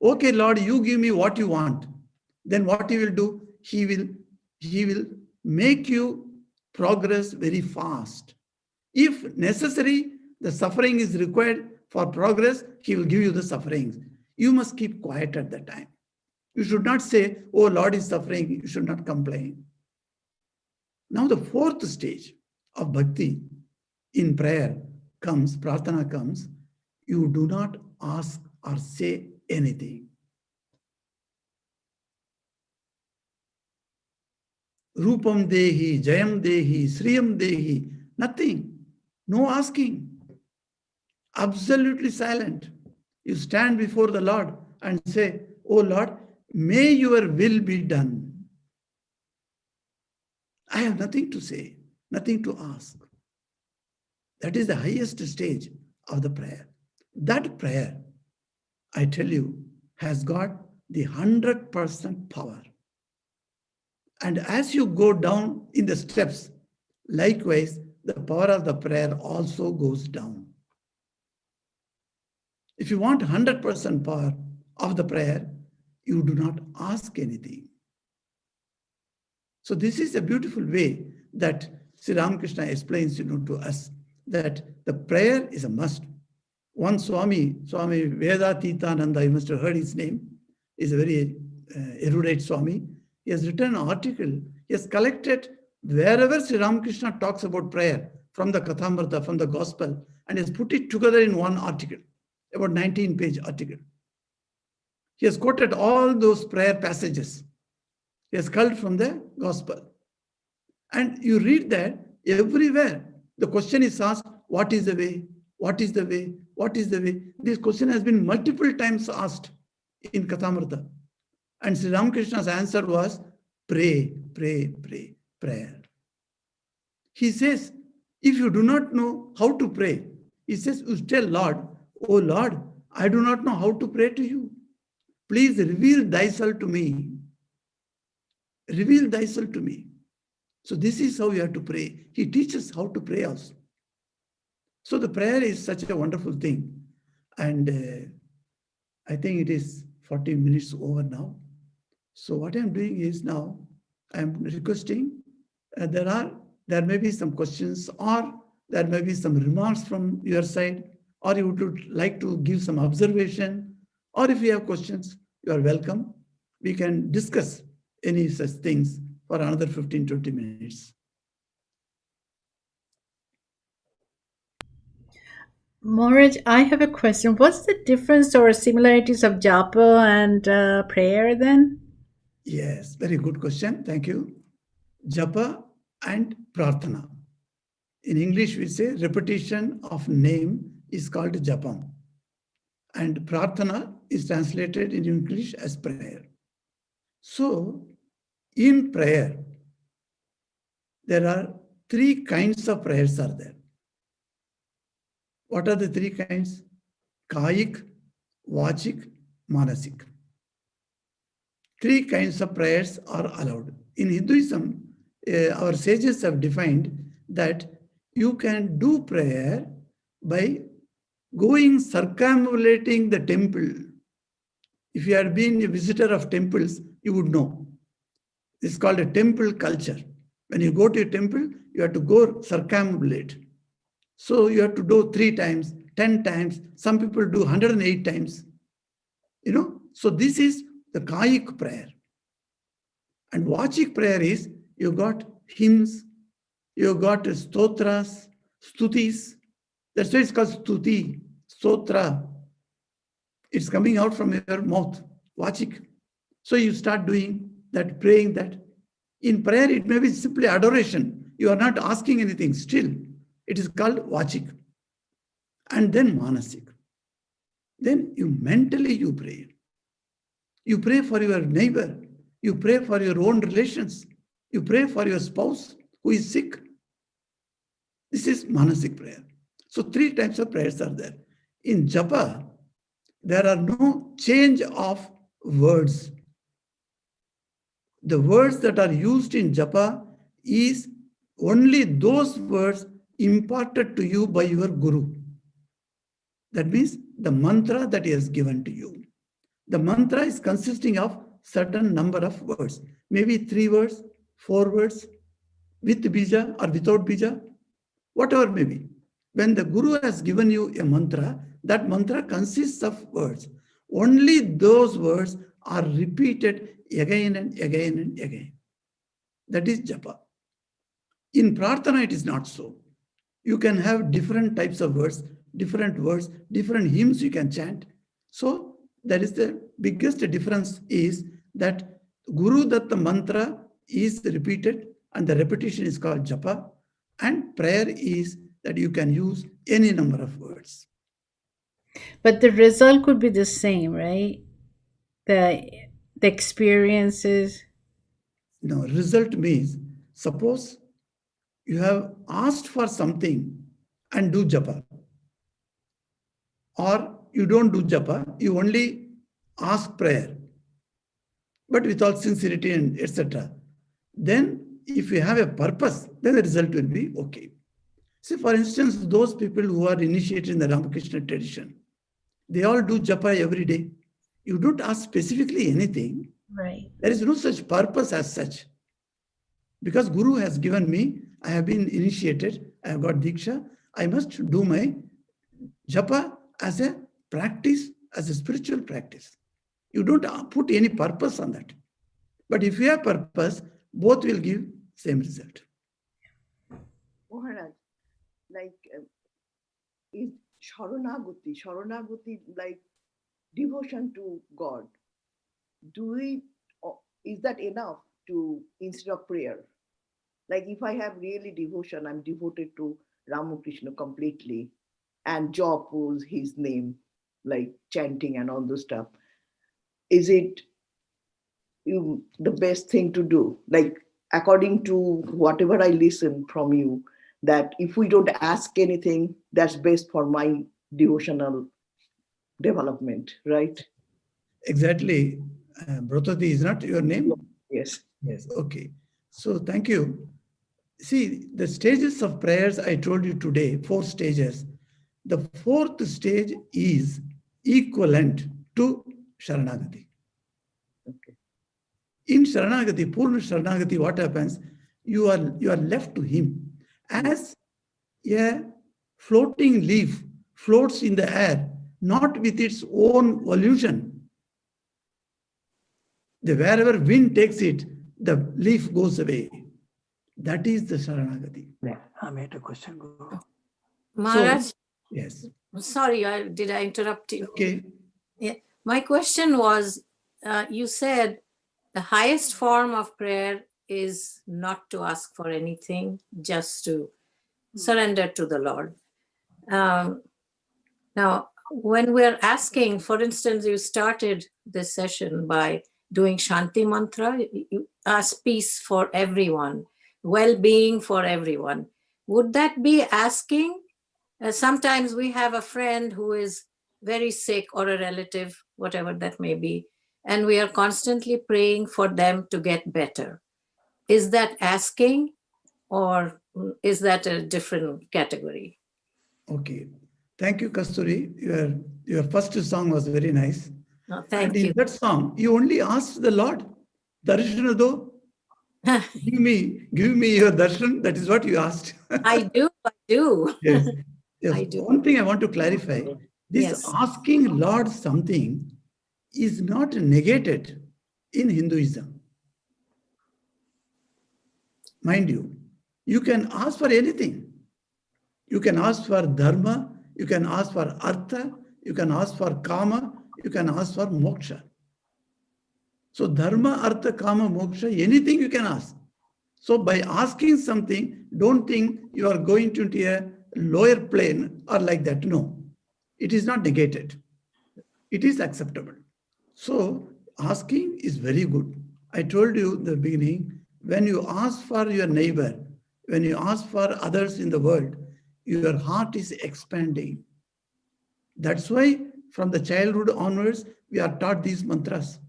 Okay, Lord, you give me what you want. Then what He will do? He will make you progress very fast. If necessary, the suffering is required for progress, He will give you the sufferings. You must keep quiet at that time. You should not say, oh, Lord is suffering. You should not complain. Now the fourth stage of bhakti in prayer comes, prarthana comes, you do not ask or say anything. Rupam dehi, jayam dehi, sriyam dehi, nothing. No asking. Absolutely silent. You stand before the Lord and say, oh Lord, may your will be done. I have nothing to say, nothing to ask. That is the highest stage of the prayer. That prayer, I tell you, has got the 100% power. And as you go down in the steps, likewise, the power of the prayer also goes down. If you want 100% power of the prayer, you do not ask anything. So this is a beautiful way that Sri Ramakrishna explains, to us that the prayer is a must. One Swami Vedatitananda, you must have heard his name, is a very erudite Swami. He has written an article. He has collected wherever Sri Ramakrishna talks about prayer from the Kathamrita, from the Gospel, and has put it together in one article, about 19-page article. He has quoted all those prayer passages. He has culled from the Gospel. And you read that everywhere. The question is asked, what is the way? What is the way? What is the way? This question has been multiple times asked in Kathamrita. And Sri Ramakrishna's answer was, pray, pray, pray, prayer. He says, if you do not know how to pray, he says, you tell Lord, oh Lord, I do not know how to pray to you. Please reveal thyself to me. Reveal thyself to me. So this is how you have to pray. He teaches how to pray also. So the prayer is such a wonderful thing. And I think it is 40 minutes over now. So what I'm doing is now, I'm requesting, there may be some questions, or there may be some remarks from your side, or you would like to give some observation, or if you have questions, you are welcome. We can discuss any such things for another 15-20 minutes. Maharaj, I have a question. What's the difference or similarities of japa and prayer then? Yes, very good question. Thank you. Japa and prarthana. In English, we say repetition of name is called japam. And prarthana is translated in English as prayer. So, in prayer, there are three kinds of prayers are there. What are the three kinds? Kayik, Vachik, Manasik. Three kinds of prayers are allowed. In Hinduism, our sages have defined that you can do prayer by going circumambulating the temple. If you had been a visitor of temples, you would know. It's called a temple culture. When you go to a temple, you have to go circumambulate. So you have to do 3 times, 10 times. Some people do 108 times. So this is the Kayik prayer. And Vachik prayer is, you got hymns, you got stotras, stutis. That's why it's called stuti, stotra. It's coming out from your mouth, Vachik. So you start doing that, praying that. In prayer, it may be simply adoration. You are not asking anything still. It is called Vachik. and then manasik. Then you mentally you pray. You pray for your neighbor. You pray for your own relations. You pray for your spouse who is sick. This is manasik prayer. So 3 types of prayers are there. In japa, there are no change of words. The words that are used in japa is only those words imparted to you by your guru. That means the mantra that he has given to you. The mantra is consisting of certain number of words, maybe 3 words, 4 words, with bija or without bija, whatever may be. When the guru has given you a mantra, that mantra consists of words. Only those words are repeated again and again and again. That is japa. In prarthana, it is not so. You can have different types of words, different hymns you can chant. So that is the biggest difference, is that Guru Datta mantra is repeated and the repetition is called japa, and prayer is that you can use any number of words. But the result could be the same, right? The experiences. No, result means, suppose you have asked for something and do japa, or you don't do japa, you only ask prayer, but without sincerity and etc. Then if you have a purpose, then the result will be okay. See, for instance, those people who are initiated in the Ramakrishna tradition, they all do japa every day. You don't ask specifically anything. Right. There is no such purpose as such. Because Guru has given me, I have been initiated, I have got Diksha, I must do my japa as a practice, as a spiritual practice. You don't put any purpose on that. But if you have purpose, both will give same result. Maharaj, like, is Sharanagati like devotion to God? Is that enough to, instead of prayer? Like, if I have really devotion, I'm devoted to Ramakrishna completely, and job was his name, like chanting and all those stuff. Is it the best thing to do? Like, according to whatever I listen from you, that if we don't ask anything, that's best for my devotional development, right? Exactly. Brotati is not your name? Yes. Yes. Okay. So thank you. See, the stages of prayers I told you today, 4 stages. The 4th stage is equivalent to Sharanagati. Okay. In Sharanagati, Purna Sharanagati, what happens? You are left to him as a floating leaf floats in the air, not with its own volition. Wherever wind takes it, the leaf goes away. That is the Sharanagati. I made a question. Maharaj, So, yes. sorry, did I interrupt you? Okay. Yeah. My question was, you said the highest form of prayer is not to ask for anything, just to surrender to the Lord. Now, when we're asking, for instance, you started this session by doing Shanti Mantra, you ask peace for everyone, well-being for everyone. Would that be asking? Sometimes we have a friend who is very sick, or a relative, whatever that may be, and we are constantly praying for them to get better. Is that asking, or is that a different category? Okay. Thank you, Kasturi. Your first song was very nice. No, thank and you. In that song, you only asked the Lord, Darshana do. give me your darshan. That is what you asked. I do. Yes. Yes. I do. One thing I want to clarify, this Yes. asking Lord something is not negated in Hinduism. Mind you, you can ask for anything. You can ask for dharma, you can ask for artha, you can ask for kama, you can ask for moksha. So dharma, artha, kama, moksha, anything you can ask. So by asking something, don't think you are going to a lower plane or like that. No. it is not negated. It is acceptable. So asking is very good. I told you in the beginning, when you ask for your neighbor, when you ask for others in the world, your heart is expanding. That's why from the childhood onwards, we are taught these mantras.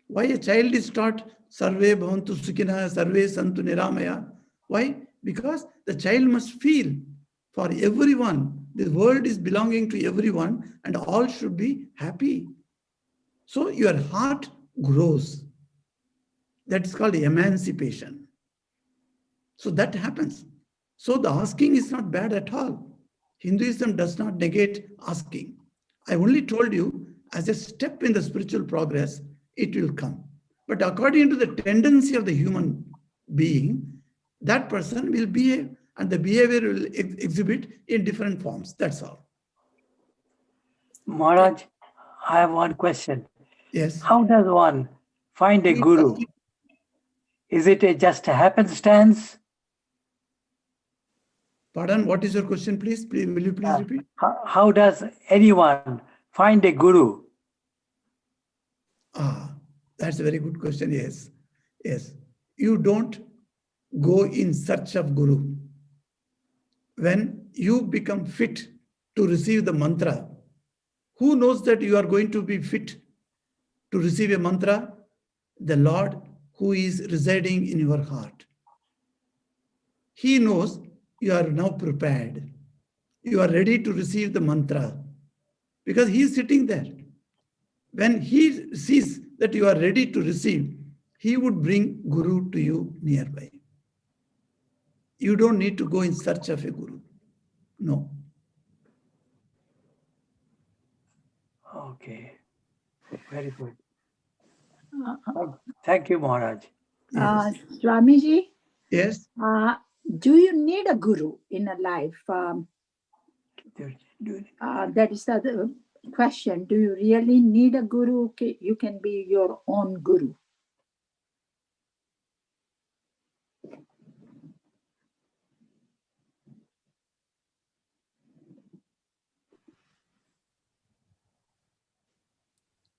Why a child is taught Sarve Bhavantu Sukhina, Sarve Santu Niramaya? Why? Because the child must feel for everyone. The world is belonging to everyone and all should be happy. So your heart grows. That is called emancipation. So that happens. So the asking is not bad at all. Hinduism does not negate asking. I only told you as a step in the spiritual progress, it will come. But according to the tendency of the human being, that person will behave and the behavior will exhibit in different forms. That's all. Maharaj, I have one question. Yes. How does one find a guru? Is it just a happenstance? Pardon, what is your question, please? Will you please repeat? How does anyone find a guru? That's a very good question. Yes. Yes. You don't go in search of guru. When you become fit to receive the mantra, who knows that you are going to be fit to receive a mantra? The Lord who is residing in your heart. He knows you are now prepared. You are ready to receive the mantra because he is sitting there. When he sees that you are ready to receive, he would bring guru to you nearby. You don't need to go in search of a guru. No. Okay. Very good. Thank you, Maharaj. Yes. Swamiji, Yes. do you need a guru in a life? That is the question. Do you really need a guru? You can be your own guru.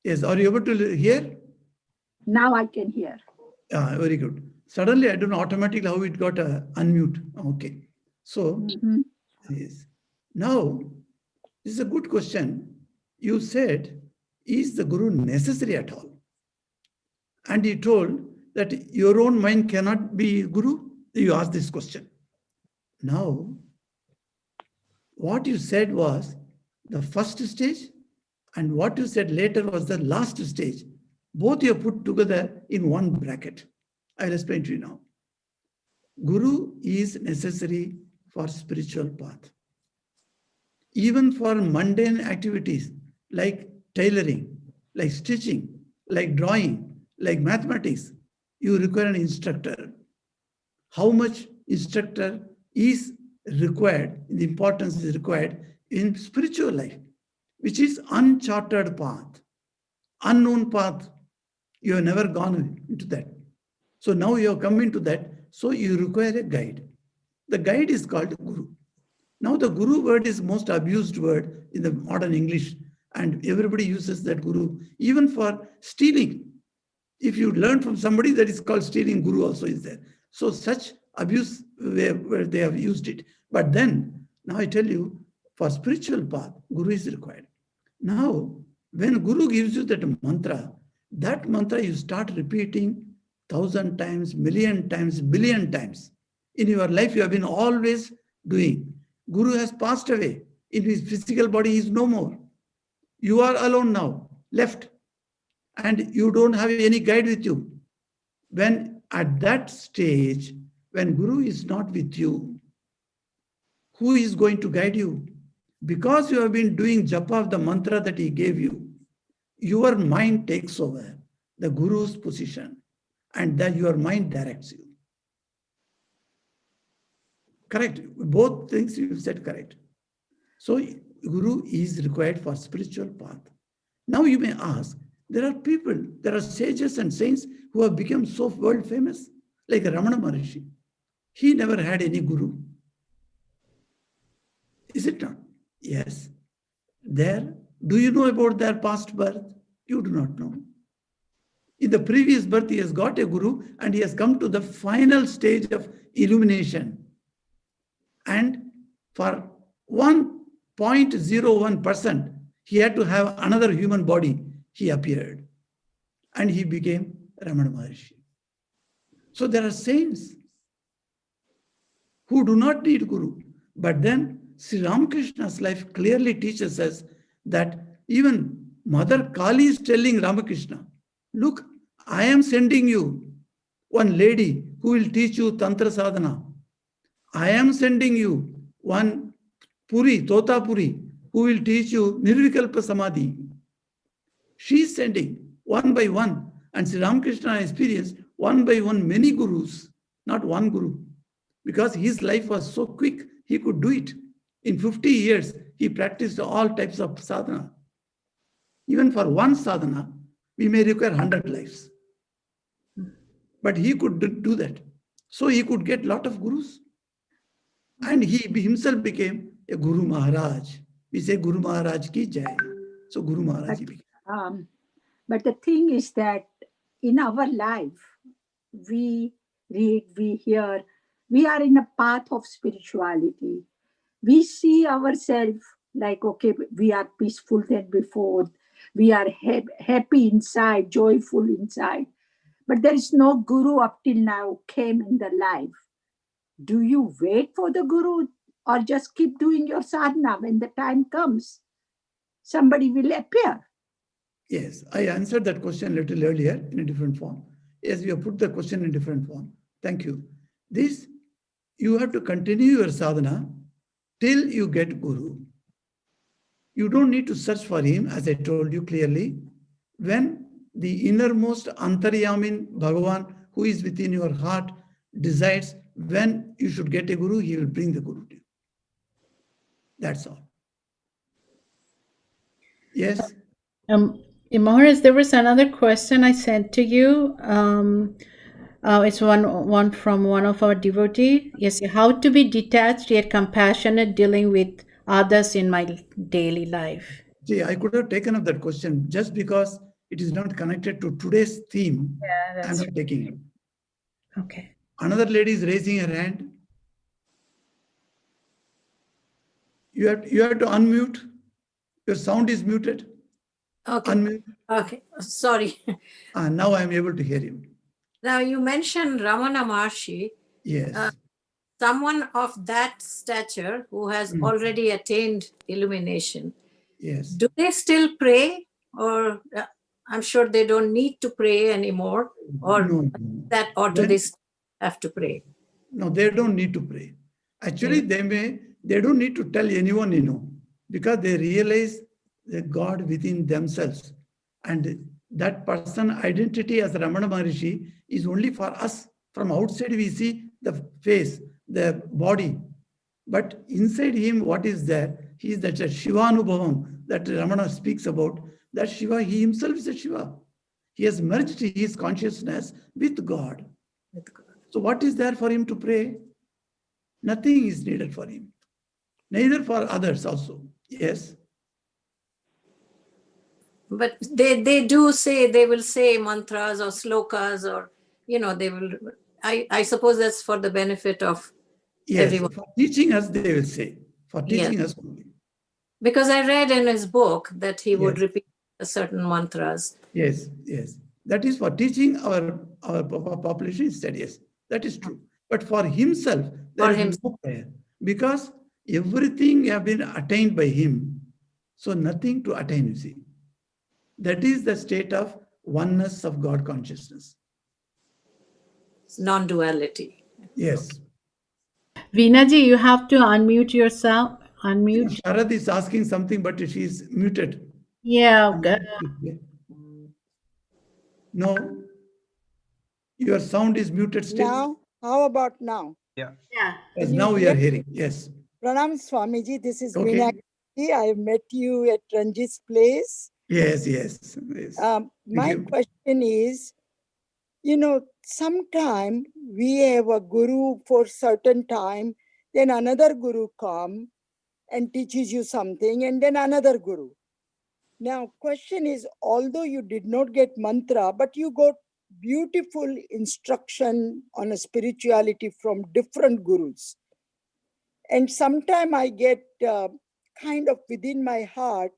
Yes. Are you able to hear? Now I can hear. Very good. Suddenly, I don't know automatically how it got unmute. Okay. So, yes. Now, this is a good question. You said, is the guru necessary at all? And he told that your own mind cannot be guru. You asked this question. Now, what you said was the first stage, and what you said later was the last stage. Both you have put together in one bracket. I'll explain to you now. Guru is necessary for spiritual path. Even for mundane activities like tailoring, like stitching, like drawing, like mathematics, you require an instructor. How much instructor is required, the importance is required in spiritual life, which is uncharted path, unknown path. You have never gone into that. So now you have come into that, so you require a guide. The guide is called guru. Now the guru word is most abused word in the modern English, and everybody uses that guru, even for stealing. If you learn from somebody, that is called stealing, guru also is there. So such abuse where they have used it. But then, now I tell you, for spiritual path, guru is required. Now, when guru gives you that mantra you start repeating 1,000 times, million times, billion times. In your life, you have been always doing. Guru has passed away. In his physical body, he is no more. You are alone now, left. And you don't have any guide with you. When at that stage, when Guru is not with you, who is going to guide you? Because you have been doing japa of the mantra that he gave you, your mind takes over the Guru's position and then your mind directs you. Correct. Both things you said correct. So Guru is required for spiritual path. Now you may ask, there are people, there are sages and saints who have become so world famous, like Ramana Maharishi. He never had any guru. Is it not? Yes. there, do you know about their past birth? You do not know. In the previous birth, he has got a guru and he has come to the final stage of illumination. And for 1.01%, he had to have another human body. He appeared and he became Ramana Maharshi. So there are saints who do not need guru. But then Sri Ramakrishna's life clearly teaches us that even Mother Kali is telling Ramakrishna, look, I am sending you one lady who will teach you Tantra Sadhana. I am sending you one Puri, Tota Puri, who will teach you Nirvikalpa Samadhi. She is sending one by one. And Sri Ramakrishna experienced one by one many gurus, not one guru. Because his life was so quick, he could do it. In 50 years, he practiced all types of sadhana. Even for one sadhana, we may require 100 lives. But he could do that. So he could get a lot of gurus. And he himself became a Guru Maharaj. We say Guru Maharaj ki jai. So Guru Maharaj he became. But the thing is that in our life, we read, we hear, we are in a path of spirituality. We see ourselves like, okay, we are peaceful than before. We are happy inside, joyful inside. But there is no guru up till now came in the life. Do you wait for the guru or just keep doing your sadhana? When the time comes, somebody will appear. Yes, I answered that question a little earlier in a different form. Yes, you have put the question in different form. Thank you. This, you have to continue your sadhana till you get guru. You don't need to search for him, as I told you clearly. When the innermost Antaryamin Bhagavan, who is within your heart, decides when you should get a guru, he will bring the guru to you. That's all. Yes? Maharaj, there was another question I sent to you. It's one from one of our devotees. Yes, how to be detached yet compassionate dealing with others in my daily life. See, I could have taken up that question just because it is not connected to today's theme. Yeah, I'm not taking it. Okay. Another lady is raising her hand. You have to unmute. Your sound is muted. Okay. Unmute. Okay. Sorry. Now I'm able to hear you. Now you mentioned Ramana Maharshi. Yes. Someone of that stature who has already attained illumination. Yes. Do they still pray, or I'm sure they don't need to pray anymore, or No. do they have to pray? No, they don't need to pray. Actually, they don't need to tell anyone, because they realize the God within themselves. And that person identity as Ramana Maharishi is only for us. From outside, we see the face, the body. But inside him, what is there? He is that Shivanubhavam that Ramana speaks about. That Shiva, he himself is a Shiva. He has merged his consciousness with God. So what is there for him to pray? Nothing is needed for him. Neither for others also. Yes. But they do say, they will say mantras or slokas, or, they will, I suppose that's for the benefit of everyone. For teaching us, they will say. For teaching us only. Because I read in his book that he would repeat certain mantras. Yes. That is for teaching our population instead. Yes, that is true. But for himself, there is no prayer. Because everything have been attained by him. So nothing to attain, you see. That is the state of oneness of God consciousness. Non-duality. Yes. Veena ji, you have to unmute yourself. Unmute. Sharad is asking something, but she is muted. Yeah. No. Your sound is muted still. Now, how about now? Yeah. Yes, now we are hearing. Yes. Pranam Swamiji, this is Okay. Meenakshi. I met you at Ranjit's place. Yes. My question is, sometime we have a guru for certain time, then another guru come, and teaches you something, and then another guru. Now, question is, although you did not get mantra, but you got beautiful instruction on a spirituality from different gurus. And sometime I get kind of within my heart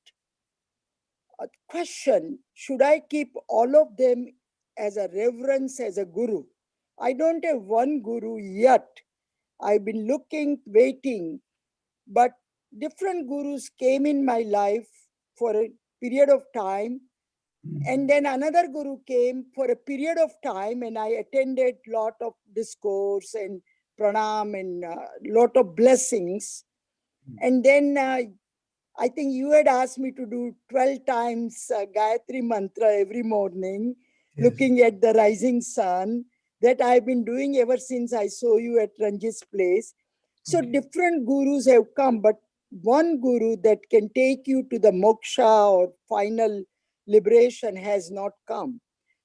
a question, should I keep all of them as a reverence, as a guru? I don't have one guru yet. I've been looking, waiting, but different gurus came in my life for a period of time. And then another guru came for a period of time, and I attended lot of discourse and pranam and lot of blessings. And then I think you had asked me to do 12 times Gayatri Mantra every morning, looking at the rising sun, that I've been doing ever since I saw you at Ranjit's place. So different gurus have come, but one guru that can take you to the moksha or final liberation has not come.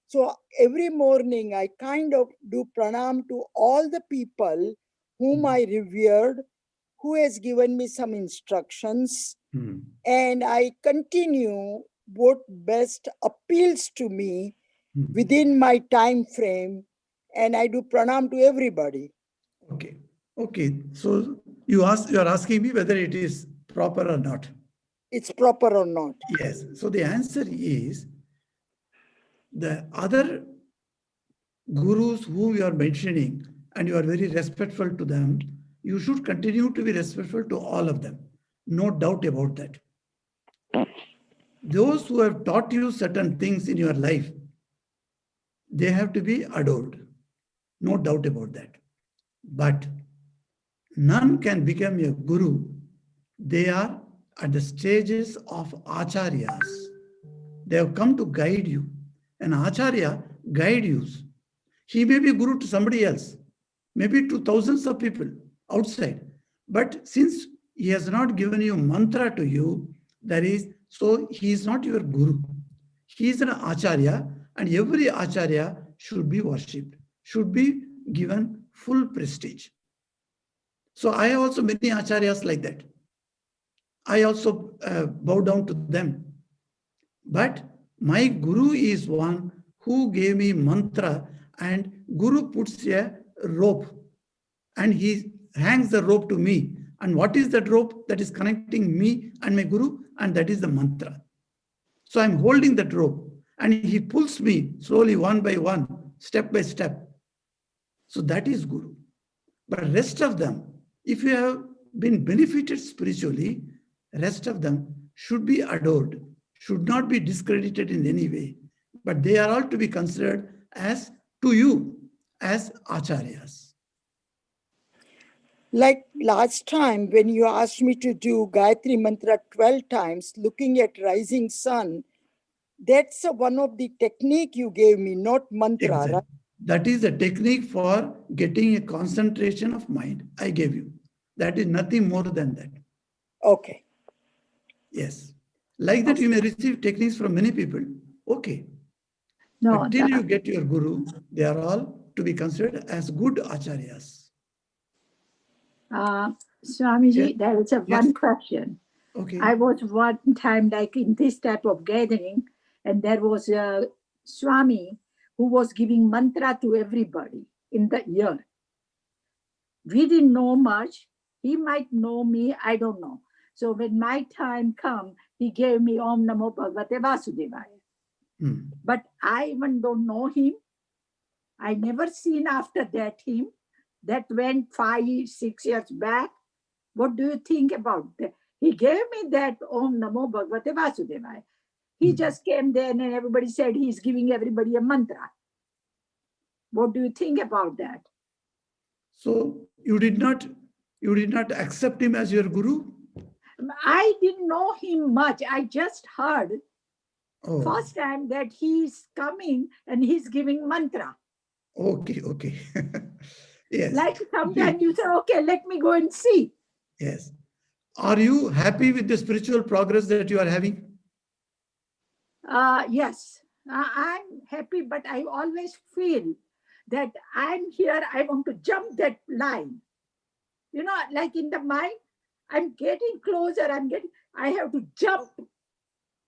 So every morning I kind of do pranam to all the people whom I revered, who has given me some instructions, and I continue what best appeals to me within my time frame, and I do pranam to everybody. Okay. Okay. So you are asking me whether it is proper or not. It's proper or not? Yes. So the answer is the other gurus who you are mentioning, and you are very respectful to them, you should continue to be respectful to all of them. No doubt about that. Those who have taught you certain things in your life, they have to be adored. No doubt about that. But none can become a guru. They are at the stages of acharyas. They have come to guide you. An acharya guide you. He may be guru to somebody else, maybe to thousands of people outside. But since he has not given you mantra to you, so he is not your guru. He is an acharya, and every acharya should be worshipped, should be given full prestige. So I have also many acharyas like that. I also bow down to them. But my guru is one who gave me mantra, and guru puts a rope and he hangs the rope to me. And what is that rope? That is connecting me and my guru, and that is the mantra. So I'm holding that rope and he pulls me slowly, one by one, step by step. So that is guru. But rest of them, if you have been benefited spiritually, rest of them should be adored, should not be discredited in any way. But they are all to be considered as, to you, as acharyas. Like last time when you asked me to do Gayatri Mantra 12 times, looking at rising sun, that's one of the technique you gave me, not mantra, Exactly. right? That is a technique for getting a concentration of mind. I gave you. That is nothing more than that. Okay. Yes. Like that, you may receive techniques from many people. Okay. No, But till you get your guru, they are all to be considered as good acharyas. Swamiji, there is one question. Okay. I was one time like in this type of gathering, and there was a Swami who was giving mantra to everybody in the year. We didn't know much. He might know me, I don't know. So when my time come, he gave me Om Namo Bhagavate Vasudevaya. But I even don't know him. I never seen after that him. That went 5-6 years back. What do you think about that? He gave me that Om Namo Bhagavate Vasudevaya. He just came there and everybody said he's giving everybody a mantra. What do you think about that? So you did not accept him as your guru? I didn't know him much. I just heard first time that he's coming and he's giving mantra. Okay, okay. Yes. Like sometimes you say, okay, let me go and see. Yes. Are you happy with the spiritual progress that you are having? Yes, I'm happy, but I always feel that I'm here, I want to jump that line. You know, like in the mind, I'm getting closer. I have to jump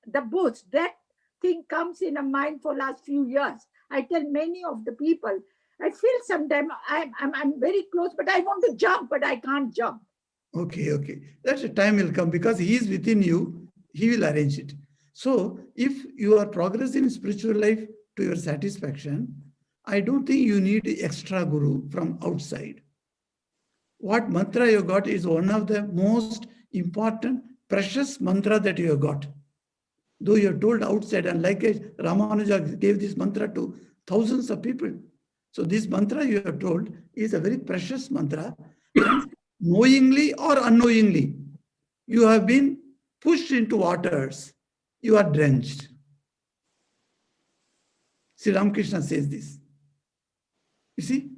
the bush. That thing comes in a mind for last few years. I tell many of the people, I feel sometimes I'm very close, but I want to jump, but I can't jump. Okay. That's a time will come because he is within you. He will arrange it. So if you are progressing in spiritual life to your satisfaction, I don't think you need extra guru from outside. What mantra you got is one of the most important, precious mantra that you have got. Though you are told outside, and like Ramanuja gave this mantra to thousands of people. So this mantra you are told is a very precious mantra, and knowingly or unknowingly, you have been pushed into waters. You are drenched. Sri Ramakrishna says this. You see,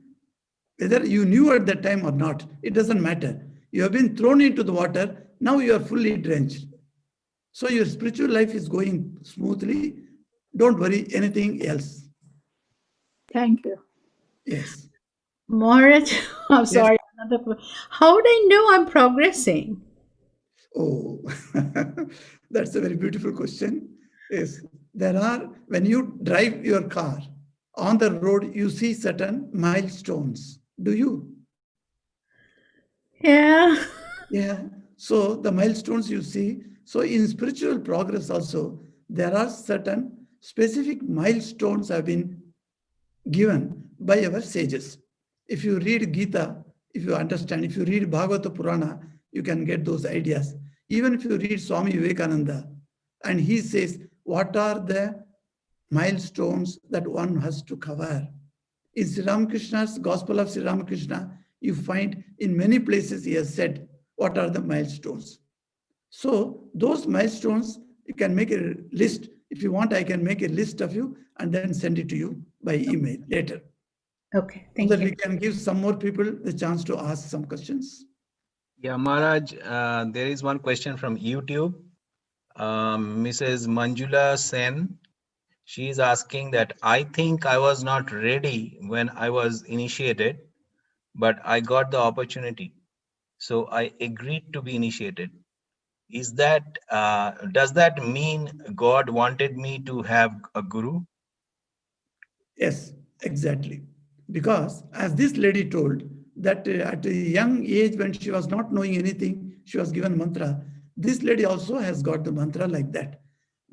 whether you knew at that time or not, it doesn't matter. You have been thrown into the water. Now you are fully drenched. So your spiritual life is going smoothly. Don't worry anything else. Thank you. Yes. Maharaj, I'm sorry. How would I know I'm progressing? Oh, that's a very beautiful question. Yes, when you drive your car on the road, you see certain milestones. Do you? Yeah. Yeah. So the milestones you see. So in spiritual progress also, there are certain specific milestones have been given by our sages. If you read Gita, if you understand, if you read Bhagavata Purana, you can get those ideas. Even if you read Swami Vivekananda, and he says, what are the milestones that one has to cover? In Sri Ramakrishna's Gospel of Sri Ramakrishna, you find in many places he has said, what are the milestones? So those milestones, you can make a list. If you want, I can make a list of you and then send it to you by email later. Okay, So thank that you. we can give some more people the chance to ask some questions. Yeah, Maharaj, there is one question from YouTube. Mrs. Manjula Sen, she is asking that I think I was not ready when I was initiated, but I got the opportunity. So I agreed to be initiated. Is that, does that mean God wanted me to have a guru? Yes, exactly. Because as this lady told, that at a young age when she was not knowing anything, she was given mantra. This lady also has got the mantra like that.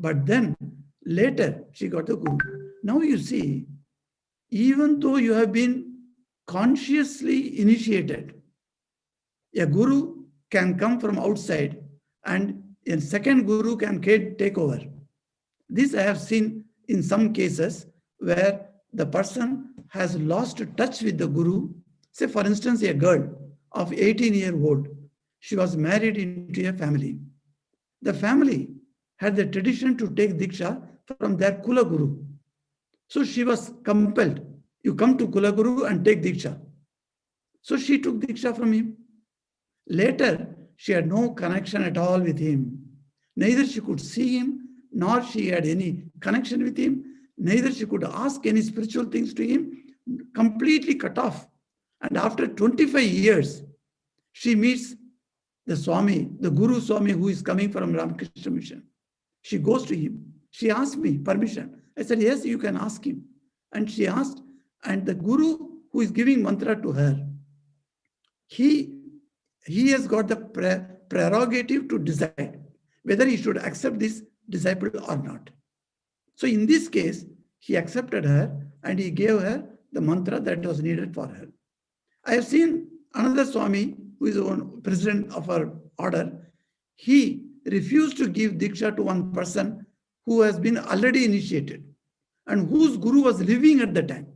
But then later she got the guru. Now you see, even though you have been consciously initiated, a guru can come from outside and a second guru can take over. This I have seen in some cases where the person has lost touch with the guru. Say, for instance, a girl of 18-year-old, she was married into a family. The family had the tradition to take Diksha from their Kula Guru. So she was compelled. You come to Kula Guru and take Diksha. So she took Diksha from him. Later, she had no connection at all with him. Neither she could see him, nor she had any connection with him. Neither she could ask any spiritual things to him, completely cut off. And after 25 years, she meets the Swami, the Guru Swami who is coming from Ramakrishna Mission. She goes to him. She asked me permission. I said, yes, you can ask him. And she asked, and the Guru who is giving mantra to her, he has got the prerogative to decide whether he should accept this disciple or not. So in this case, he accepted her and he gave her the mantra that was needed for her. I have seen another Swami who is one president of our order. He refused to give Diksha to one person who has been already initiated and whose guru was living at the time.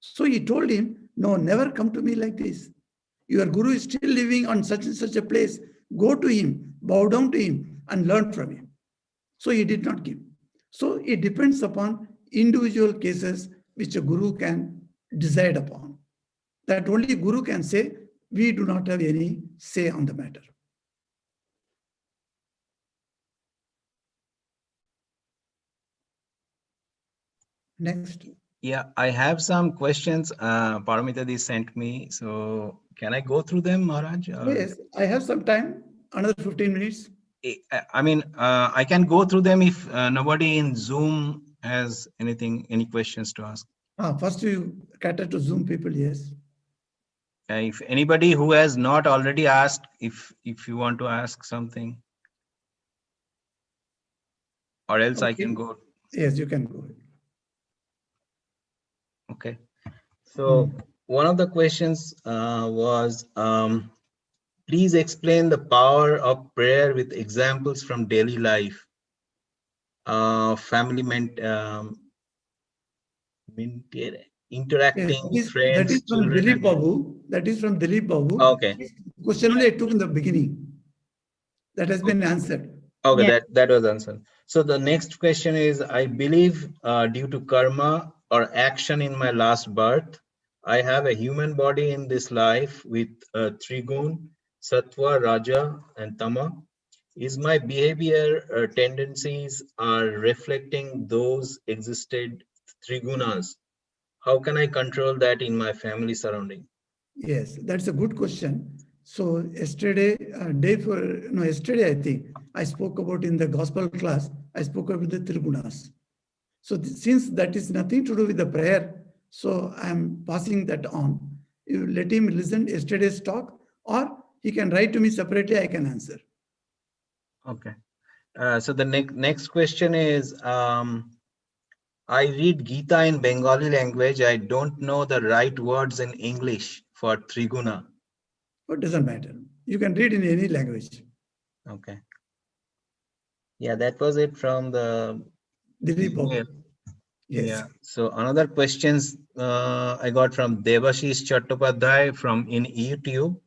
So he told him, no, never come to me like this. Your guru is still living on such and such a place. Go to him, bow down to him and learn from him. So he did not give. So it depends upon individual cases which a guru can decide upon. That only guru can say, we do not have any say on the matter. Next. Yeah, I have some questions. Paramitadi sent me. So can I go through them, Maharaj? Or- Yes, I have some time, another 15 minutes. I mean, I can go through them if nobody in Zoom has any questions to ask. First you cater to Zoom people, yes. If anybody who has not already asked, if you want to ask something, or else I can Okay. go. Yes, you can go. Okay. So one of the questions was, please explain the power of prayer with examples from daily life, family interacting, Yes, that friends, is from children. Dilip Babu. That is from Dilip Babu. Okay. This question only I took in the beginning. That has been answered. Okay, Yeah. that was answered. So the next question is, I believe due to karma or action in my last birth, I have a human body in this life with three gun, sattva, raja, and tama. Is my behavior tendencies are reflecting those existed three gunas? How can I control that in my family surrounding? Yes, that's a good question. So yesterday, yesterday I think I spoke about in the gospel class, I spoke about the Trigunas. So since that is nothing to do with the prayer, so I'm passing that on. You let him listen yesterday's talk, or he can write to me separately, I can answer. Okay. So the next question is, I read Gita in Bengali language. I don't know the right words in English for Triguna. It doesn't matter. You can read in any language. Okay. Yeah, that was it from the Dilip Babu. email. Yes. Yeah. So another questions I got from Devashish Chattopadhyay from in YouTube.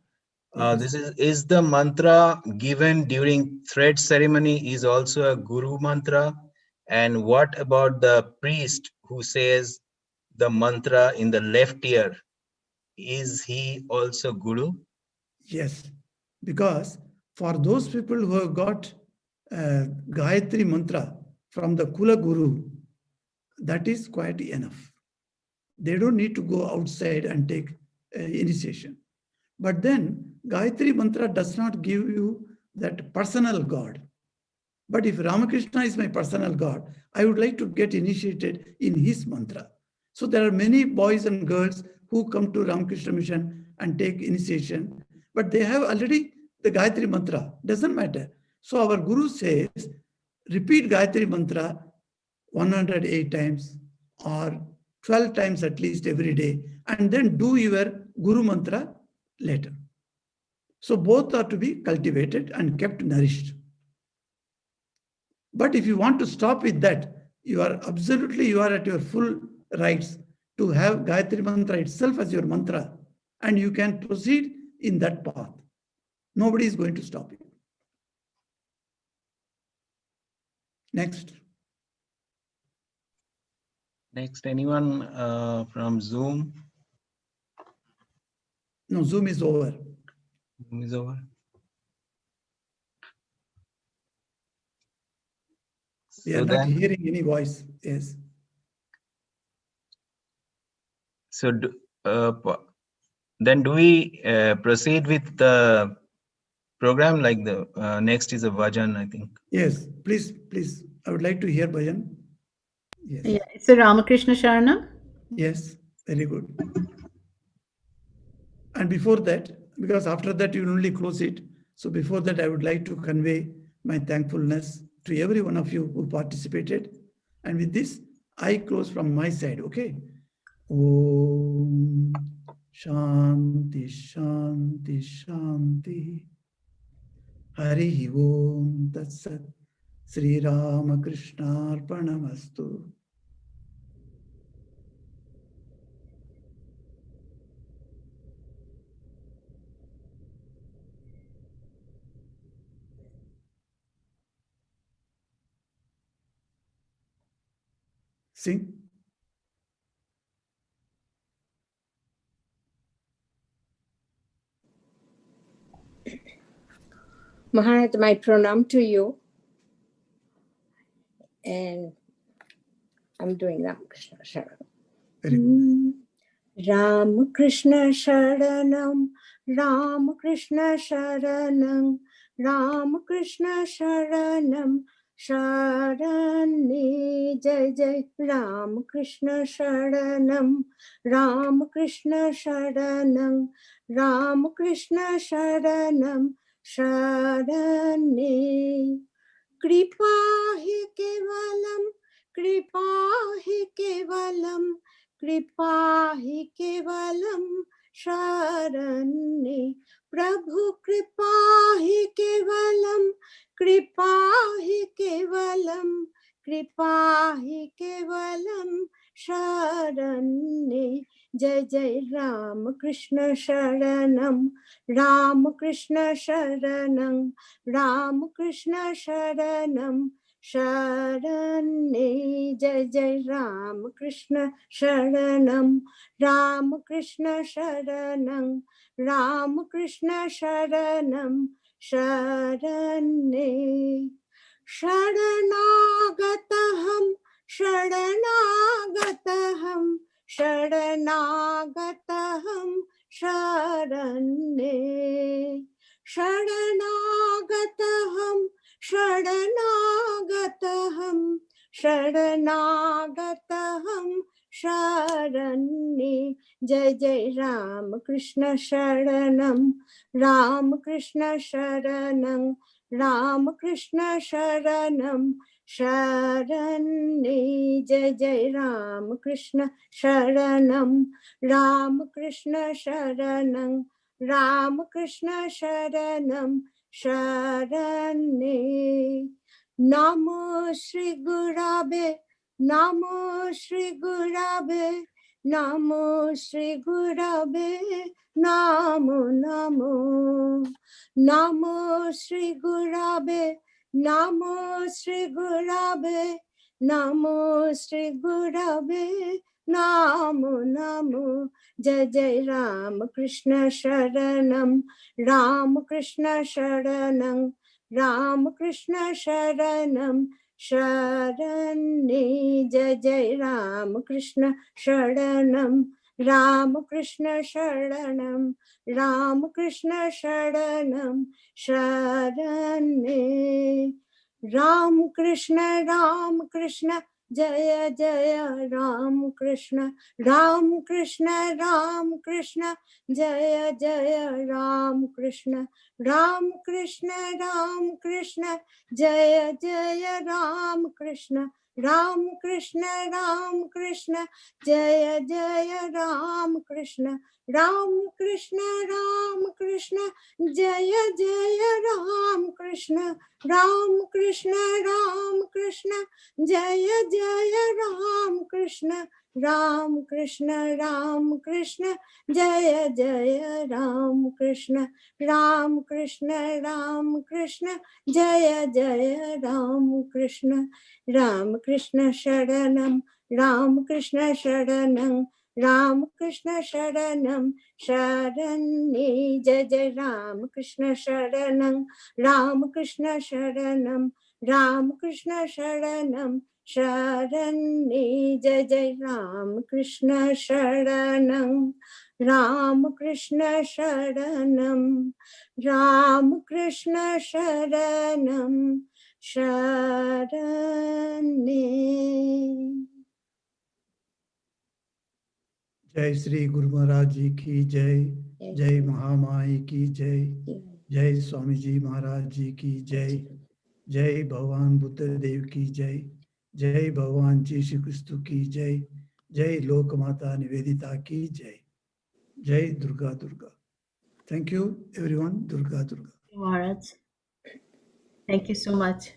This is the mantra given during thread ceremony is also a guru mantra? And what about the priest who says the mantra in the left ear? Is he also guru? Yes, because for those people who have got Gayatri mantra from the Kula Guru, that is quite enough. They don't need to go outside and take initiation. But then Gayatri mantra does not give you that personal God. But if Ramakrishna is my personal God, I would like to get initiated in his mantra. So there are many boys and girls who come to Ramakrishna Mission and take initiation, but they have already the Gayatri mantra. Doesn't matter. So our Guru says, repeat Gayatri mantra 108 times or 12 times at least every day, and then do your Guru mantra later. So both are to be cultivated and kept nourished. But if you want to stop with that, you are at your full rights to have Gayatri Mantra itself as your mantra, and you can proceed in that path. Nobody is going to stop you. Next. Next, anyone from Zoom? No, Zoom is over. Zoom is over. We are not hearing any voice. Yes. So then do we proceed with the program, like the next is a bhajan, I think. Yes, please. I would like to hear bhajan. Yes. Yeah, it's a Ramakrishna Sharanam. Yes, very good. And before that, because after that you will only close it. So before that, I would like to convey my thankfulness to every one of you who participated. And with this, I close from my side, okay? Om Shanti Shanti Shanti Hari Om Tat Sat Sri Ramakrishna Arpanamastu. Sing. Maharaj, my pranam to you. And I'm doing Ramakrishna Sharanam. Very good. Ram Krishna Sharanam, Ram Krishna Sharanam, Ram Krishna Sharanam, Sharani Jai Jai Ram Krishna Sharanam, Ram Krishna Sharanam, Ram Krishna Sharanam, Sharani. Kripa hi kevalam, kripa hi kevalam, कृपा ही केवलम शरण्ये प्रभु कृपा ही केवलम कृपा ही केवलम कृपा ही केवलम शरण्ये जय जय राम कृष्ण शरणम राम कृष्ण शरणम राम कृष्ण शरणम शरण्ये जय जय राम कृष्ण शरणम राम कृष्ण शरणम राम कृष्ण शरणम शरण्ये शरणागतहं शरणागतहं शरणागतहं शरण्ये शरणागतहं शरणागतहं शरणागतहं शरण्ये जय जय राम कृष्ण शरणम राम कृष्ण शरणम राम कृष्ण शरणम शरण्ये जय जय राम कृष्ण शरणम राम कृष्ण शरणम राम कृष्ण शरणम शरण्ये नमो श्री गुरवे नमो श्री गुरवे नमो श्री गुरवे नमो नमो नमो श्री गुरवे नमो श्री गुरवे नमो श्री गुरवे नमो नमो जय जय राम कृष्ण शरणम राम कृष्ण शरणम राम कृष्ण शरणम शरण्ये जय जय राम कृष्ण शरणम राम कृष्ण शरणम राम कृष्ण शरणम शरण्ये राम कृष्ण जय जय राम कृष्ण जय जय राम कृष्ण जय जय राम कृष्ण जय जय राम कृष्ण जय जय राम कृष्ण जय जय राम कृष्ण जय जय राम कृष्ण जय जय राम कृष्ण शरणम राम कृष्ण शरणम राम कृष्ण शरणम शरण्ये जय जय राम कृष्ण शरणम राम कृष्ण शरणम राम कृष्ण शरणम शरण्ये जय जय राम कृष्ण शरणम राम कृष्ण शरणम शरण्ये जय श्री गुरु महाराज जी की जय जय महामाई की जय जय स्वामी जी महाराज जी की जय जय भगवान बुद्ध देव की जय जय भगवान यीशु क्रिस्तु की जय जय लोक माता निवेदिता की जय जय Durga Durga thank you everyone Durga Durga Maharaj. Thank you so much.